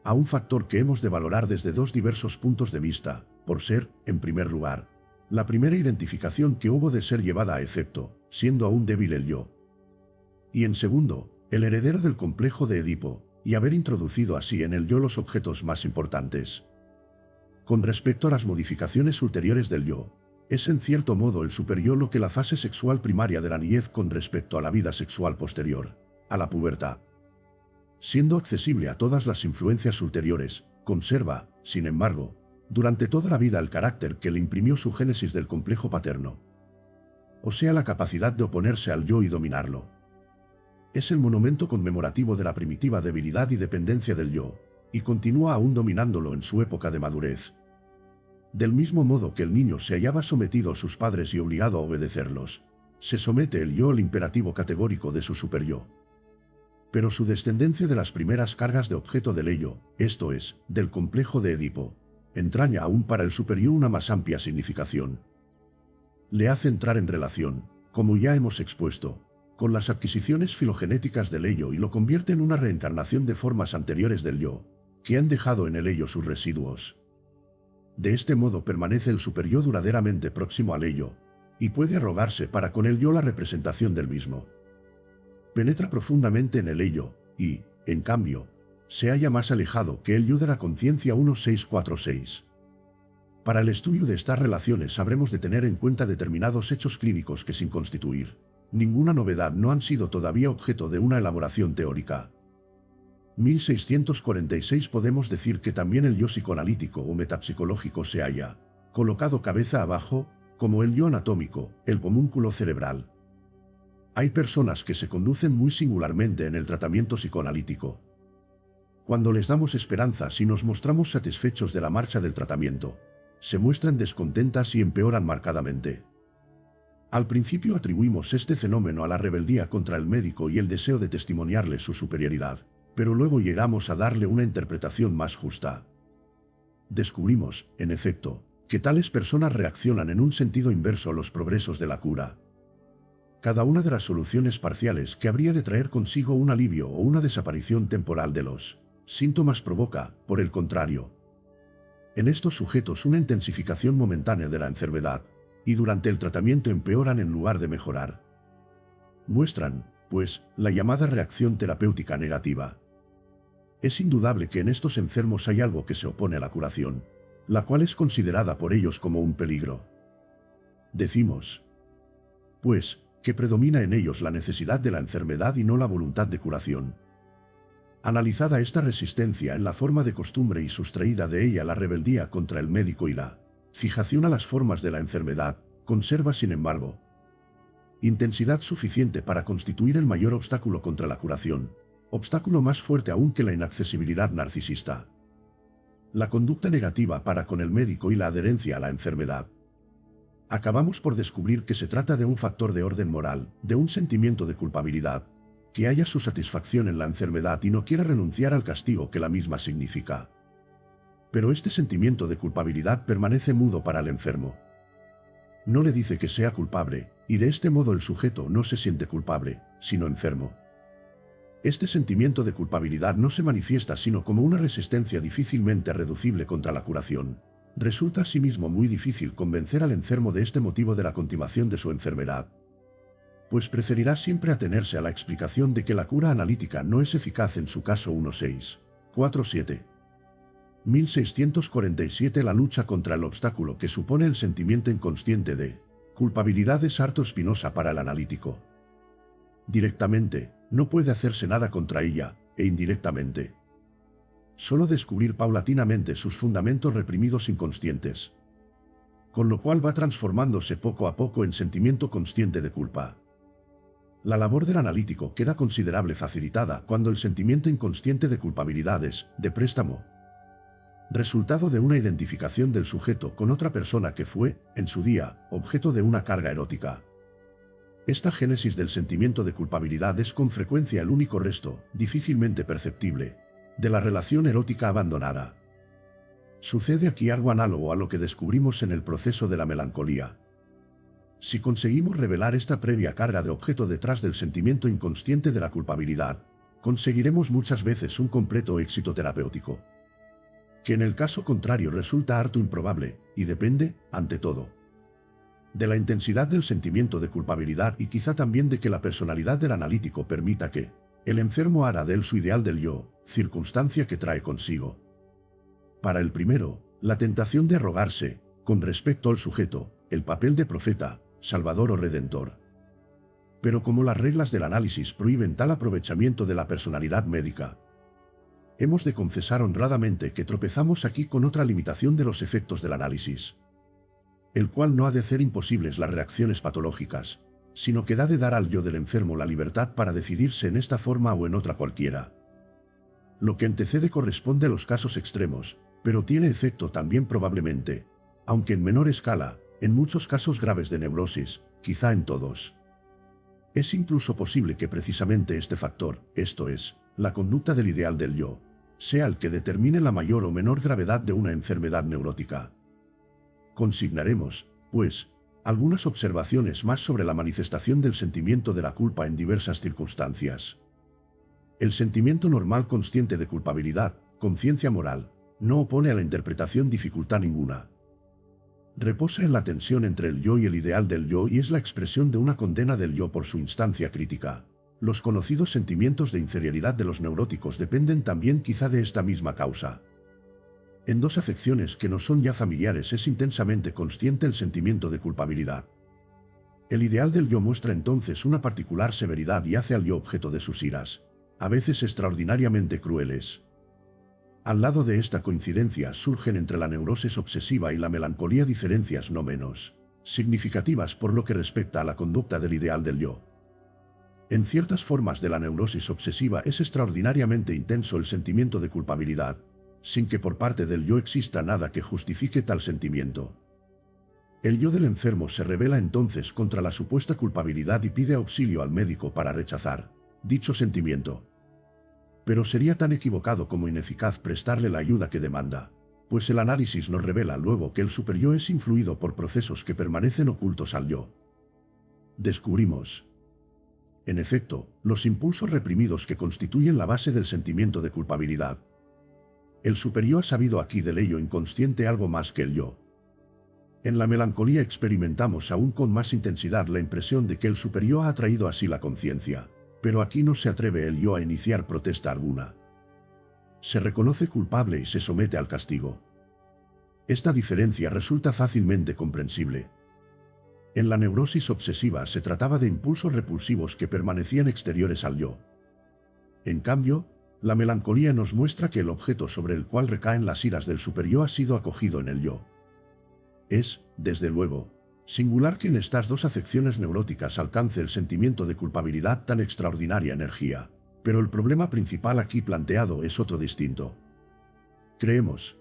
a un factor que hemos de valorar desde dos diversos puntos de vista, por ser, en primer lugar, la primera identificación que hubo de ser llevada a efecto, siendo aún débil el yo. Y en segundo, el heredero del complejo de Edipo, y haber introducido así en el yo los objetos más importantes. Con respecto a las modificaciones ulteriores del yo, es en cierto modo el superyo lo que la fase sexual primaria de la niñez con respecto a la vida sexual posterior, a la pubertad. Siendo accesible a todas las influencias ulteriores, conserva, sin embargo, durante toda la vida el carácter que le imprimió su génesis del complejo paterno. O sea, la capacidad de oponerse al yo y dominarlo. Es el monumento conmemorativo de la primitiva debilidad y dependencia del yo, y continúa aún dominándolo en su época de madurez. Del mismo modo que el niño se hallaba sometido a sus padres y obligado a obedecerlos, se somete el yo al imperativo categórico de su superyo. Pero su descendencia de las primeras cargas de objeto del ello, esto es, del complejo de Edipo, entraña aún para el superyo una más amplia significación. Le hace entrar en relación, como ya hemos expuesto, con las adquisiciones filogenéticas del ello y lo convierte en una reencarnación de formas anteriores del yo, que han dejado en el ello sus residuos. De este modo permanece el superyo duraderamente próximo al ello, y puede arrogarse para con el yo la representación del mismo. Penetra profundamente en el ello, y, en cambio, se halla más alejado que el yo de la conciencia 1646. Para el estudio de estas relaciones habremos de tener en cuenta determinados hechos clínicos que, sin constituir ninguna novedad, no han sido todavía objeto de una elaboración teórica. 1646 podemos decir que también el yo psicoanalítico o metapsicológico se halla colocado cabeza abajo, como el yo anatómico, el homúnculo cerebral. Hay personas que se conducen muy singularmente en el tratamiento psicoanalítico. Cuando les damos esperanzas y nos mostramos satisfechos de la marcha del tratamiento, se muestran descontentas y empeoran marcadamente. Al principio atribuimos este fenómeno a la rebeldía contra el médico y el deseo de testimoniarle su superioridad, pero luego llegamos a darle una interpretación más justa. Descubrimos, en efecto, que tales personas reaccionan en un sentido inverso a los progresos de la cura. Cada una de las soluciones parciales que habría de traer consigo un alivio o una desaparición temporal de los síntomas provoca, por el contrario, en estos sujetos una intensificación momentánea de la enfermedad, y durante el tratamiento empeoran en lugar de mejorar. Muestran, pues, la llamada reacción terapéutica negativa. Es indudable que en estos enfermos hay algo que se opone a la curación, la cual es considerada por ellos como un peligro. Decimos, pues, que predomina en ellos la necesidad de la enfermedad y no la voluntad de curación. Analizada esta resistencia en la forma de costumbre y sustraída de ella la rebeldía contra el médico y la fijación a las formas de la enfermedad, conserva sin embargo intensidad suficiente para constituir el mayor obstáculo contra la curación, obstáculo más fuerte aún que la inaccesibilidad narcisista. La conducta negativa para con el médico y la adherencia a la enfermedad. Acabamos por descubrir que se trata de un factor de orden moral, de un sentimiento de culpabilidad, que halla su satisfacción en la enfermedad y no quiera renunciar al castigo que la misma significa. Pero este sentimiento de culpabilidad permanece mudo para el enfermo. No le dice que sea culpable, y de este modo el sujeto no se siente culpable, sino enfermo. Este sentimiento de culpabilidad no se manifiesta sino como una resistencia difícilmente reducible contra la curación. Resulta asimismo muy difícil convencer al enfermo de este motivo de la continuación de su enfermedad, pues preferirá siempre atenerse a la explicación de que la cura analítica no es eficaz en su caso 1647. 1647 La lucha contra el obstáculo que supone el sentimiento inconsciente de culpabilidad es harto espinosa para el analítico. Directamente, no puede hacerse nada contra ella, e indirectamente, solo descubrir paulatinamente sus fundamentos reprimidos inconscientes, con lo cual va transformándose poco a poco en sentimiento consciente de culpa. La labor del analítico queda considerable facilitada cuando el sentimiento inconsciente de culpabilidad es, de préstamo, resultado de una identificación del sujeto con otra persona que fue, en su día, objeto de una carga erótica. Esta génesis del sentimiento de culpabilidad es con frecuencia el único resto, difícilmente perceptible, de la relación erótica abandonada. Sucede aquí algo análogo a lo que descubrimos en el proceso de la melancolía. Si conseguimos revelar esta previa carga de objeto detrás del sentimiento inconsciente de la culpabilidad, conseguiremos muchas veces un completo éxito terapéutico, que en el caso contrario resulta harto improbable, y depende, ante todo, de la intensidad del sentimiento de culpabilidad y quizá también de que la personalidad del analítico permita que el enfermo haga de él su ideal del yo, circunstancia que trae consigo. Para el primero, la tentación de arrogarse, con respecto al sujeto, el papel de profeta, salvador o redentor. Pero como las reglas del análisis prohíben tal aprovechamiento de la personalidad médica, hemos de confesar honradamente que tropezamos aquí con otra limitación de los efectos del análisis, el cual no ha de hacer imposibles las reacciones patológicas, sino que da de dar al yo del enfermo la libertad para decidirse en esta forma o en otra cualquiera. Lo que antecede corresponde a los casos extremos, pero tiene efecto también probablemente, aunque en menor escala, en muchos casos graves de neurosis, quizá en todos. Es incluso posible que precisamente este factor, esto es, la conducta del ideal del yo, sea el que determine la mayor o menor gravedad de una enfermedad neurótica. Consignaremos, pues, algunas observaciones más sobre la manifestación del sentimiento de la culpa en diversas circunstancias. El sentimiento normal consciente de culpabilidad, conciencia moral, no opone a la interpretación dificultad ninguna. Reposa en la tensión entre el yo y el ideal del yo y es la expresión de una condena del yo por su instancia crítica. Los conocidos sentimientos de inferioridad de los neuróticos dependen también quizá de esta misma causa. En dos afecciones que nos son ya familiares es intensamente consciente el sentimiento de culpabilidad. El ideal del yo muestra entonces una particular severidad y hace al yo objeto de sus iras, a veces extraordinariamente crueles. Al lado de esta coincidencia surgen entre la neurosis obsesiva y la melancolía diferencias no menos significativas por lo que respecta a la conducta del ideal del yo. En ciertas formas de la neurosis obsesiva es extraordinariamente intenso el sentimiento de culpabilidad, sin que por parte del yo exista nada que justifique tal sentimiento. El yo del enfermo se rebela entonces contra la supuesta culpabilidad y pide auxilio al médico para rechazar dicho sentimiento. Pero sería tan equivocado como ineficaz prestarle la ayuda que demanda, pues el análisis nos revela luego que el superyo es influido por procesos que permanecen ocultos al yo. Descubrimos, en efecto, los impulsos reprimidos que constituyen la base del sentimiento de culpabilidad. El superyo ha sabido aquí del ello inconsciente algo más que el yo. En la melancolía experimentamos aún con más intensidad la impresión de que el superyo ha atraído así la conciencia. Pero aquí no se atreve el yo a iniciar protesta alguna. Se reconoce culpable y se somete al castigo. Esta diferencia resulta fácilmente comprensible. En la neurosis obsesiva se trataba de impulsos repulsivos que permanecían exteriores al yo. En cambio, la melancolía nos muestra que el objeto sobre el cual recaen las iras del superyo ha sido acogido en el yo. Es, desde luego, singular que en estas dos afecciones neuróticas alcance el sentimiento de culpabilidad tan extraordinaria energía, pero el problema principal aquí planteado es otro distinto. Creemos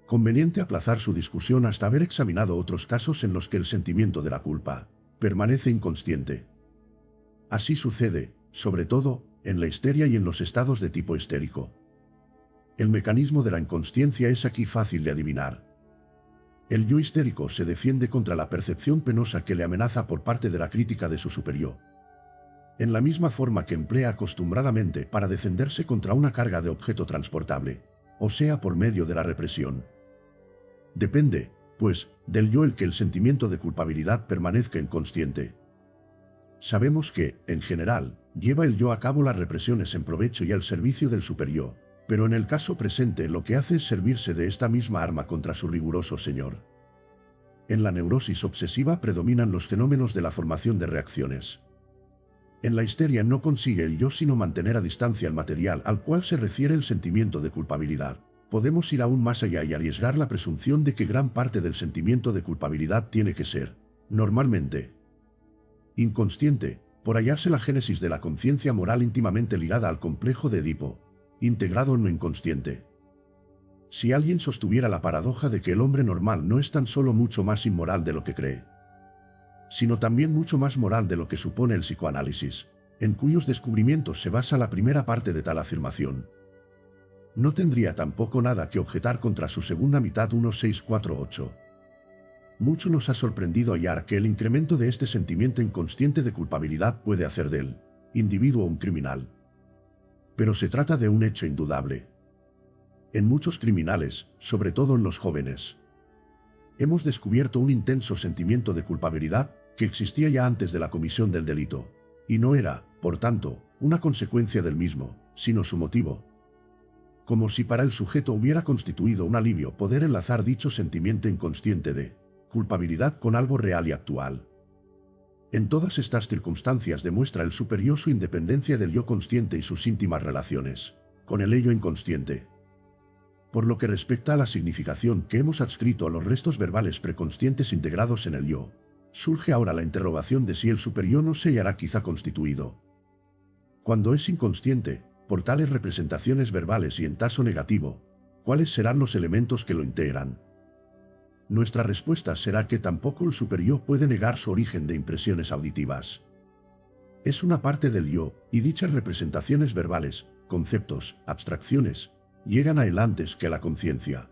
conveniente aplazar su discusión hasta haber examinado otros casos en los que el sentimiento de la culpa permanece inconsciente. Así sucede, sobre todo, en la histeria y en los estados de tipo histérico. El mecanismo de la inconsciencia es aquí fácil de adivinar. El yo histérico se defiende contra la percepción penosa que le amenaza por parte de la crítica de su superyo, en la misma forma que emplea acostumbradamente para defenderse contra una carga de objeto transportable, o sea por medio de la represión. Depende, pues, del yo el que el sentimiento de culpabilidad permanezca inconsciente. Sabemos que, en general, lleva el yo a cabo las represiones en provecho y al servicio del superyo, pero en el caso presente lo que hace es servirse de esta misma arma contra su riguroso señor. En la neurosis obsesiva predominan los fenómenos de la formación de reacciones. En la histeria no consigue el yo sino mantener a distancia el material al cual se refiere el sentimiento de culpabilidad. Podemos ir aún más allá y arriesgar la presunción de que gran parte del sentimiento de culpabilidad tiene que ser, normalmente, inconsciente, por hallarse la génesis de la conciencia moral íntimamente ligada al complejo de Edipo, integrado en lo inconsciente. Si alguien sostuviera la paradoja de que el hombre normal no es tan solo mucho más inmoral de lo que cree, sino también mucho más moral de lo que supone el psicoanálisis, en cuyos descubrimientos se basa la primera parte de tal afirmación, no tendría tampoco nada que objetar contra su segunda mitad 1648. Mucho nos ha sorprendido hallar que el incremento de este sentimiento inconsciente de culpabilidad puede hacer del individuo un criminal. Pero se trata de un hecho indudable. En muchos criminales, sobre todo en los jóvenes, Hemos descubierto un intenso sentimiento de culpabilidad que existía ya antes de la comisión del delito, y no era, por tanto, una consecuencia del mismo, sino su motivo. Como si para el sujeto hubiera constituido un alivio poder enlazar dicho sentimiento inconsciente de culpabilidad con algo real y actual. En todas estas circunstancias demuestra el superior su independencia del yo consciente y sus íntimas relaciones con el ello inconsciente. Por lo que respecta a la significación que hemos adscrito a los restos verbales preconscientes integrados en el yo, surge ahora la interrogación de si el superior no se hallará quizá constituido, cuando es inconsciente, por tales representaciones verbales y en caso negativo, ¿cuáles serán los elementos que lo integran? Nuestra respuesta será que tampoco el superior puede negar su origen de impresiones auditivas. Es una parte del yo, y dichas representaciones verbales, conceptos, abstracciones, llegan a él antes que a la conciencia.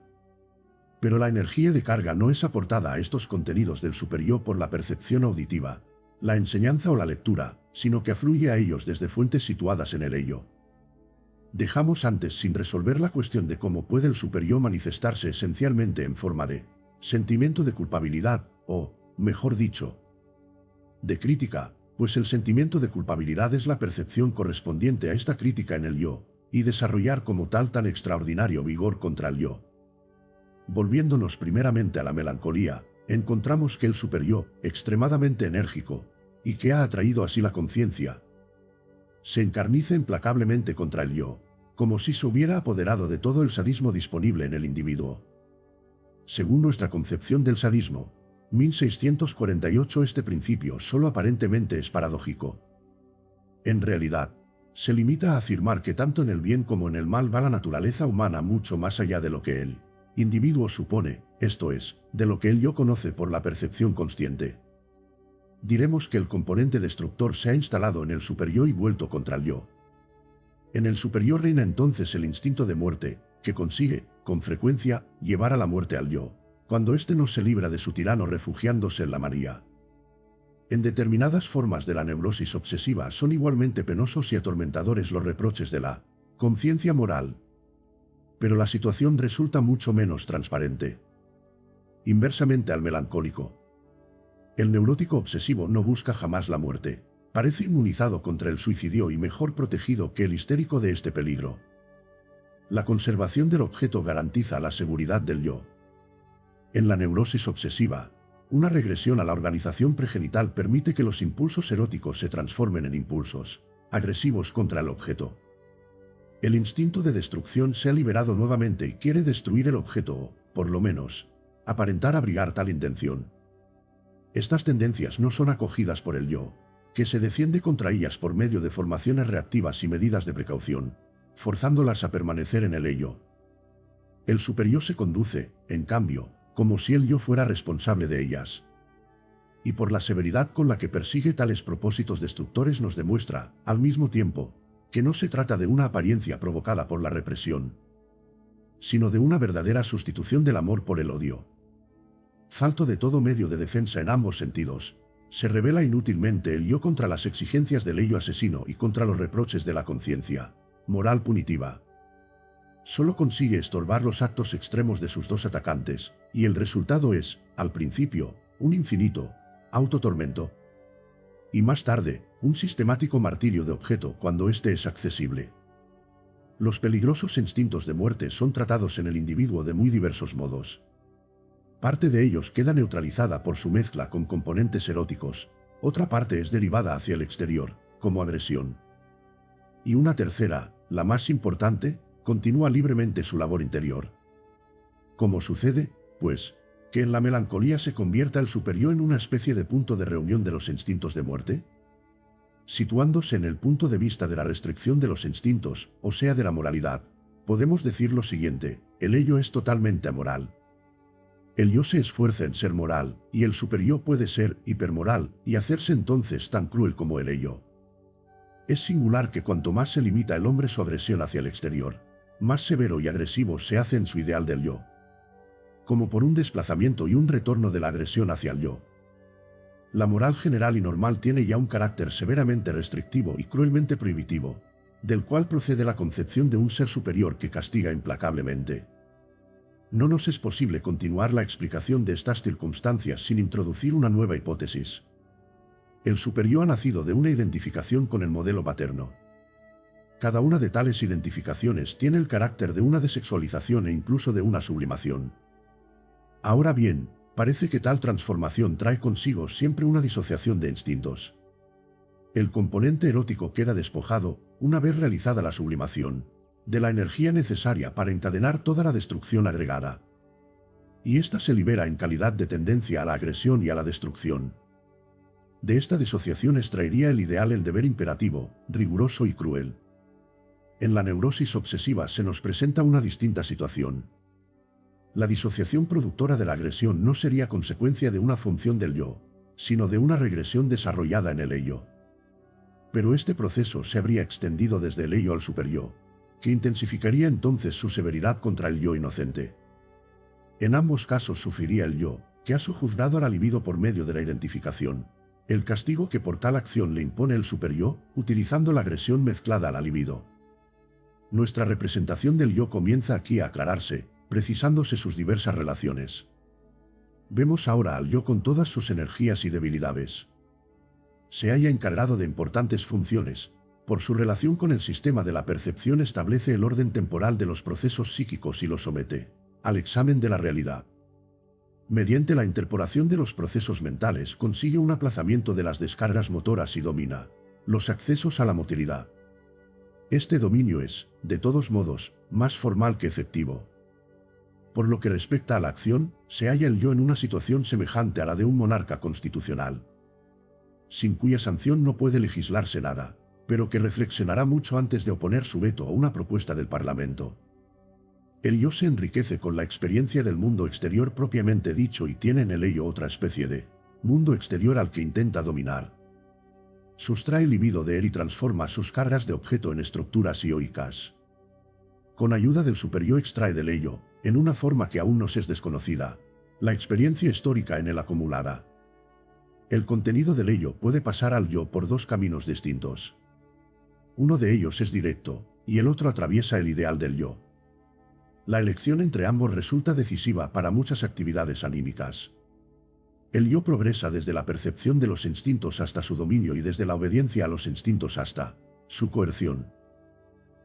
Pero la energía de carga no es aportada a estos contenidos del superior por la percepción auditiva, la enseñanza o la lectura, sino que afluye a ellos desde fuentes situadas en el ello. Dejamos antes sin resolver la cuestión de cómo puede el superior manifestarse esencialmente en forma de sentimiento de culpabilidad, o, mejor dicho, de crítica, pues el sentimiento de culpabilidad es la percepción correspondiente a esta crítica en el yo, y desarrollar como tal tan extraordinario vigor contra el yo. Volviéndonos primeramente a la melancolía, encontramos que el superior, extremadamente enérgico, y que ha atraído así la conciencia, se encarniza implacablemente contra el yo, como si se hubiera apoderado de todo el sadismo disponible en el individuo. Según nuestra concepción del sadismo, 1648 este principio solo aparentemente es paradójico. En realidad, se limita a afirmar que tanto en el bien como en el mal va la naturaleza humana mucho más allá de lo que el individuo supone, esto es, de lo que el yo conoce por la percepción consciente. Diremos que el componente destructor se ha instalado en el superior y vuelto contra el yo. En el superior reina entonces el instinto de muerte, que consigue, con frecuencia, llevar a la muerte al yo, cuando éste no se libra de su tirano refugiándose en la manía. En determinadas formas de la neurosis obsesiva son igualmente penosos y atormentadores los reproches de la conciencia moral. Pero la situación resulta mucho menos transparente. Inversamente al melancólico, el neurótico obsesivo no busca jamás la muerte. Parece inmunizado contra el suicidio y mejor protegido que el histérico de este peligro. La conservación del objeto garantiza la seguridad del yo. En la neurosis obsesiva, una regresión a la organización pregenital permite que los impulsos eróticos se transformen en impulsos agresivos contra el objeto. El instinto de destrucción se ha liberado nuevamente y quiere destruir el objeto o, por lo menos, aparentar abrigar tal intención. Estas tendencias no son acogidas por el yo, que se defiende contra ellas por medio de formaciones reactivas y medidas de precaución, forzándolas a permanecer en el ello. El superior se conduce, en cambio, como si el yo fuera responsable de ellas. Y por la severidad con la que persigue tales propósitos destructores nos demuestra, al mismo tiempo, que no se trata de una apariencia provocada por la represión, sino de una verdadera sustitución del amor por el odio. Falto de todo medio de defensa en ambos sentidos, se revela inútilmente el yo contra las exigencias del ello asesino y contra los reproches de la conciencia moral punitiva. Solo consigue estorbar los actos extremos de sus dos atacantes, y el resultado es, al principio, un infinito autotormento, y más tarde, un sistemático martirio de objeto cuando éste es accesible. Los peligrosos instintos de muerte son tratados en el individuo de muy diversos modos. Parte de ellos queda neutralizada por su mezcla con componentes eróticos, otra parte es derivada hacia el exterior, como agresión. Y una tercera, la más importante, continúa libremente su labor interior. ¿Cómo sucede, pues, que en la melancolía se convierta el superior en una especie de punto de reunión de los instintos de muerte? Situándose en el punto de vista de la restricción de los instintos, o sea de la moralidad, podemos decir lo siguiente: el ello es totalmente amoral. El yo se esfuerza en ser moral, y el superior puede ser hipermoral, y hacerse entonces tan cruel como el ello. Es singular que cuanto más se limita el hombre su agresión hacia el exterior, más severo y agresivo se hace en su ideal del yo, como por un desplazamiento y un retorno de la agresión hacia el yo. La moral general y normal tiene ya un carácter severamente restrictivo y cruelmente prohibitivo, del cual procede la concepción de un ser superior que castiga implacablemente. No nos es posible continuar la explicación de estas circunstancias sin introducir una nueva hipótesis. El superyo ha nacido de una identificación con el modelo paterno. Cada una de tales identificaciones tiene el carácter de una desexualización e incluso de una sublimación. Ahora bien, parece que tal transformación trae consigo siempre una disociación de instintos. El componente erótico queda despojado, una vez realizada la sublimación, de la energía necesaria para encadenar toda la destrucción agregada. Y ésta se libera en calidad de tendencia a la agresión y a la destrucción. De esta disociación extraería el ideal el deber imperativo, riguroso y cruel. En la neurosis obsesiva se nos presenta una distinta situación. La disociación productora de la agresión no sería consecuencia de una función del yo, sino de una regresión desarrollada en el ello. Pero este proceso se habría extendido desde el ello al superyo, que intensificaría entonces su severidad contra el yo inocente. En ambos casos sufriría el yo, que ha sojuzgado a la libido por medio de la identificación, el castigo que por tal acción le impone el superyo, utilizando la agresión mezclada a la libido. Nuestra representación del yo comienza aquí a aclararse, precisándose sus diversas relaciones. Vemos ahora al yo con todas sus energías y debilidades. Se halla encargado de importantes funciones. Por su relación con el sistema de la percepción establece el orden temporal de los procesos psíquicos y los somete al examen de la realidad. Mediante la interpolación de los procesos mentales consigue un aplazamiento de las descargas motoras y domina los accesos a la motilidad. Este dominio es, de todos modos, más formal que efectivo. Por lo que respecta a la acción, se halla el yo en una situación semejante a la de un monarca constitucional, sin cuya sanción no puede legislarse nada, pero que reflexionará mucho antes de oponer su veto a una propuesta del Parlamento. El yo se enriquece con la experiencia del mundo exterior propiamente dicho y tiene en el ello otra especie de mundo exterior al que intenta dominar. Sustrae libido de él y transforma sus cargas de objeto en estructuras ioicas. Con ayuda del superyo extrae del ello, en una forma que aún nos es desconocida, la experiencia histórica en él acumulada. El contenido del ello puede pasar al yo por dos caminos distintos. Uno de ellos es directo, y el otro atraviesa el ideal del yo. La elección entre ambos resulta decisiva para muchas actividades anímicas. El yo progresa desde la percepción de los instintos hasta su dominio y desde la obediencia a los instintos hasta su coerción.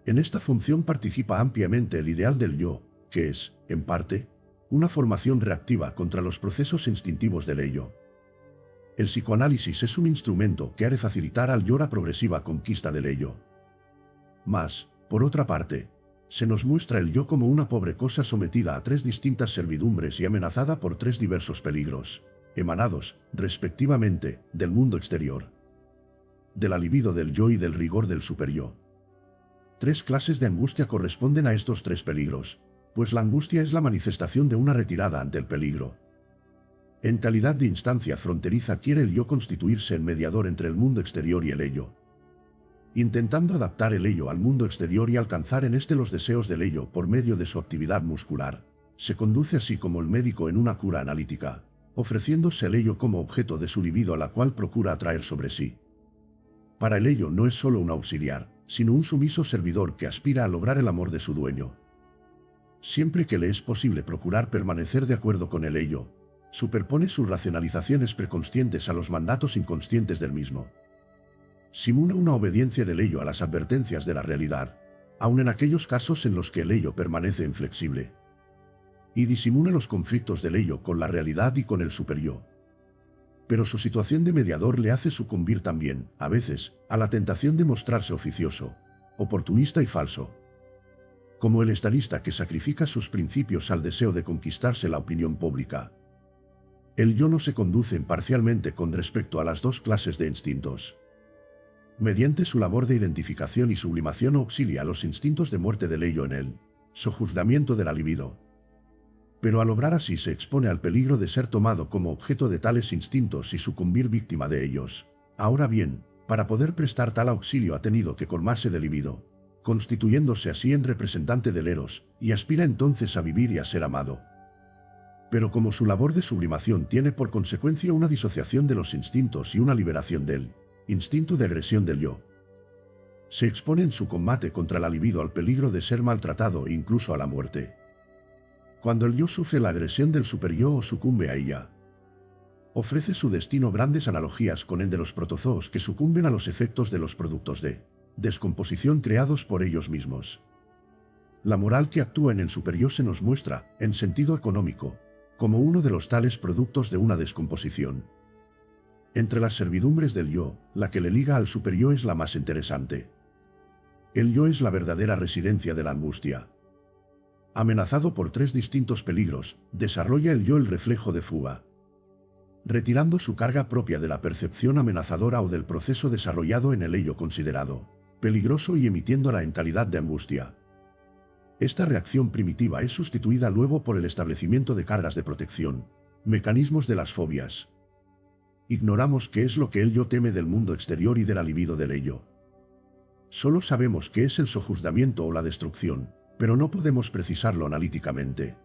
En esta función participa ampliamente el ideal del yo, que es, en parte, una formación reactiva contra los procesos instintivos del ello. El psicoanálisis es un instrumento que ha de facilitar al yo la progresiva conquista del ello. Mas, por otra parte, se nos muestra el yo como una pobre cosa sometida a tres distintas servidumbres y amenazada por tres diversos peligros, emanados, respectivamente, del mundo exterior, de la libido del yo y del rigor del superyo. Tres clases de angustia corresponden a estos tres peligros, pues la angustia es la manifestación de una retirada ante el peligro. En calidad de instancia fronteriza quiere el yo constituirse en mediador entre el mundo exterior y el ello, intentando adaptar el ello al mundo exterior y alcanzar en éste los deseos del ello por medio de su actividad muscular. Se conduce así como el médico en una cura analítica, ofreciéndose el ello como objeto de su libido a la cual procura atraer sobre sí. Para el ello no es solo un auxiliar, sino un sumiso servidor que aspira a lograr el amor de su dueño. Siempre que le es posible procurar permanecer de acuerdo con el ello, superpone sus racionalizaciones preconscientes a los mandatos inconscientes del mismo. Simula una obediencia del ello a las advertencias de la realidad, aun en aquellos casos en los que el ello permanece inflexible. Y disimula los conflictos del ello con la realidad y con el superyo. Pero su situación de mediador le hace sucumbir también, a veces, a la tentación de mostrarse oficioso, oportunista y falso. Como el estadista que sacrifica sus principios al deseo de conquistarse la opinión pública. El yo no se conduce imparcialmente con respecto a las dos clases de instintos. Mediante su labor de identificación y sublimación auxilia a los instintos de muerte del ello en él, sojuzgamiento de la libido. Pero al obrar así se expone al peligro de ser tomado como objeto de tales instintos y sucumbir víctima de ellos. Ahora bien, para poder prestar tal auxilio ha tenido que colmarse de libido, constituyéndose así en representante del eros, y aspira entonces a vivir y a ser amado. Pero como su labor de sublimación tiene por consecuencia una disociación de los instintos y una liberación del instinto de agresión del yo, se expone en su combate contra la libido al peligro de ser maltratado e incluso a la muerte. Cuando el yo sufre la agresión del superyo o sucumbe a ella, ofrece su destino grandes analogías con el de los protozoos que sucumben a los efectos de los productos de descomposición creados por ellos mismos. La moral que actúa en el superyo se nos muestra, en sentido económico, como uno de los tales productos de una descomposición. Entre las servidumbres del yo, la que le liga al superyo es la más interesante. El yo es la verdadera residencia de la angustia. Amenazado por tres distintos peligros, desarrolla el yo el reflejo de fuga, retirando su carga propia de la percepción amenazadora o del proceso desarrollado en el ello considerado peligroso y emitiéndola en calidad de angustia. Esta reacción primitiva es sustituida luego por el establecimiento de cargas de protección, mecanismos de las fobias. Ignoramos qué es lo que el yo teme del mundo exterior y del libido del ello. Solo sabemos que es el sojuzgamiento o la destrucción, pero no podemos precisarlo analíticamente.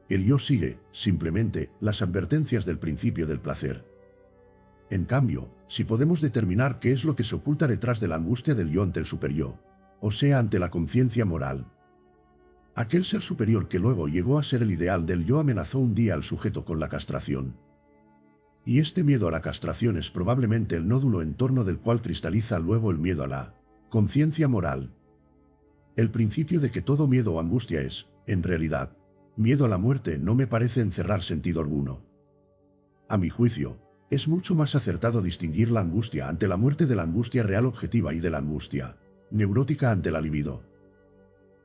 El yo sigue, simplemente, las advertencias del principio del placer. En cambio, si podemos determinar qué es lo que se oculta detrás de la angustia del yo ante el superyo, o sea, ante la conciencia moral, aquel ser superior que luego llegó a ser el ideal del yo amenazó un día al sujeto con la castración. Y este miedo a la castración es probablemente el nódulo en torno del cual cristaliza luego el miedo a la conciencia moral. El principio de que todo miedo o angustia es, en realidad, miedo a la muerte no me parece encerrar sentido alguno. A mi juicio, es mucho más acertado distinguir la angustia ante la muerte de la angustia real objetiva y de la angustia neurótica ante la libido.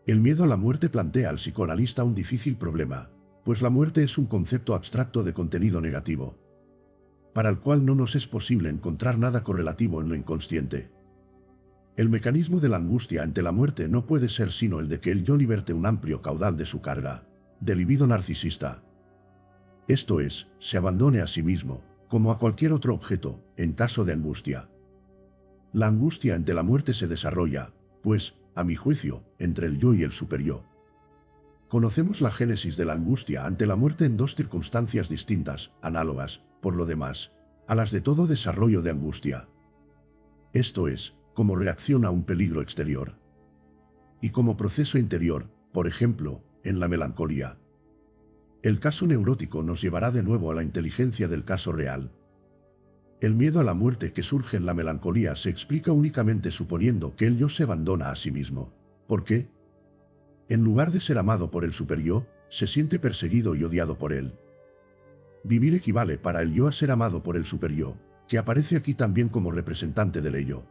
El miedo a la muerte plantea al psicoanalista un difícil problema, pues la muerte es un concepto abstracto de contenido negativo, para el cual no nos es posible encontrar nada correlativo en lo inconsciente. El mecanismo de la angustia ante la muerte no puede ser sino el de que el yo liberte un amplio caudal de su carga, de libido narcisista. Esto es, se abandone a sí mismo, como a cualquier otro objeto, en caso de angustia. La angustia ante la muerte se desarrolla, pues, a mi juicio, entre el yo y el superyo. Conocemos la génesis de la angustia ante la muerte en dos circunstancias distintas, análogas, por lo demás, a las de todo desarrollo de angustia. Esto es, como reacción a un peligro exterior. Y como proceso interior, por ejemplo, en la melancolía. El caso neurótico nos llevará de nuevo a la inteligencia del caso real. El miedo a la muerte que surge en la melancolía se explica únicamente suponiendo que el yo se abandona a sí mismo. ¿Por qué? En lugar de ser amado por el superyo, se siente perseguido y odiado por él. Vivir equivale para el yo a ser amado por el superyo, que aparece aquí también como representante del ello.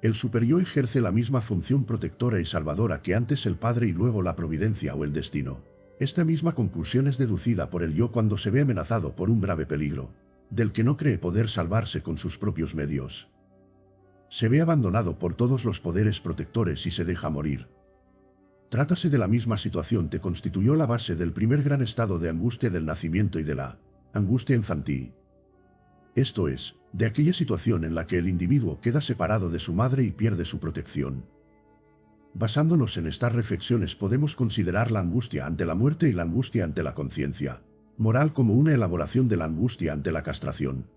El superyo ejerce la misma función protectora y salvadora que antes el padre y luego la providencia o el destino. Esta misma conclusión es deducida por el yo cuando se ve amenazado por un grave peligro, del que no cree poder salvarse con sus propios medios. Se ve abandonado por todos los poderes protectores y se deja morir. Trátase de la misma situación que constituyó la base del primer gran estado de angustia del nacimiento y de la angustia infantil. Esto es, de aquella situación en la que el individuo queda separado de su madre y pierde su protección. Basándonos en estas reflexiones podemos considerar la angustia ante la muerte y la angustia ante la conciencia moral como una elaboración de la angustia ante la castración.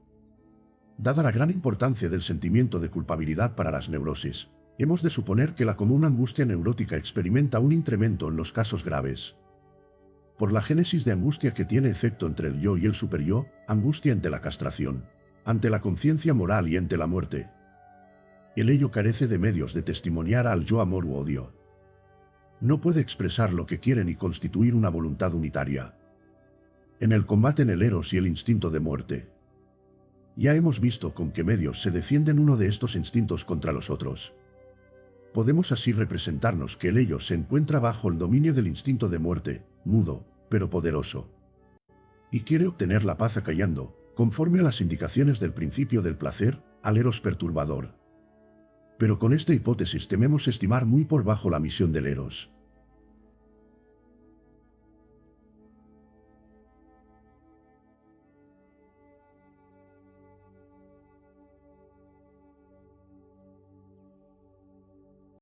Dada la gran importancia del sentimiento de culpabilidad para las neurosis, hemos de suponer que la común angustia neurótica experimenta un incremento en los casos graves. Por la génesis de angustia que tiene efecto entre el yo y el superyo, angustia ante la castración, ante la conciencia moral y ante la muerte. El ello carece de medios de testimoniar al yo amor u odio. No puede expresar lo que quiere ni constituir una voluntad unitaria. En el combate en el eros y el instinto de muerte. Ya hemos visto con qué medios se defienden uno de estos instintos contra los otros. Podemos así representarnos que el ello se encuentra bajo el dominio del instinto de muerte, mudo, pero poderoso. Y quiere obtener la paz acallando, conforme a las indicaciones del principio del placer, al eros perturbador. Pero con esta hipótesis tememos estimar muy por bajo la misión del eros.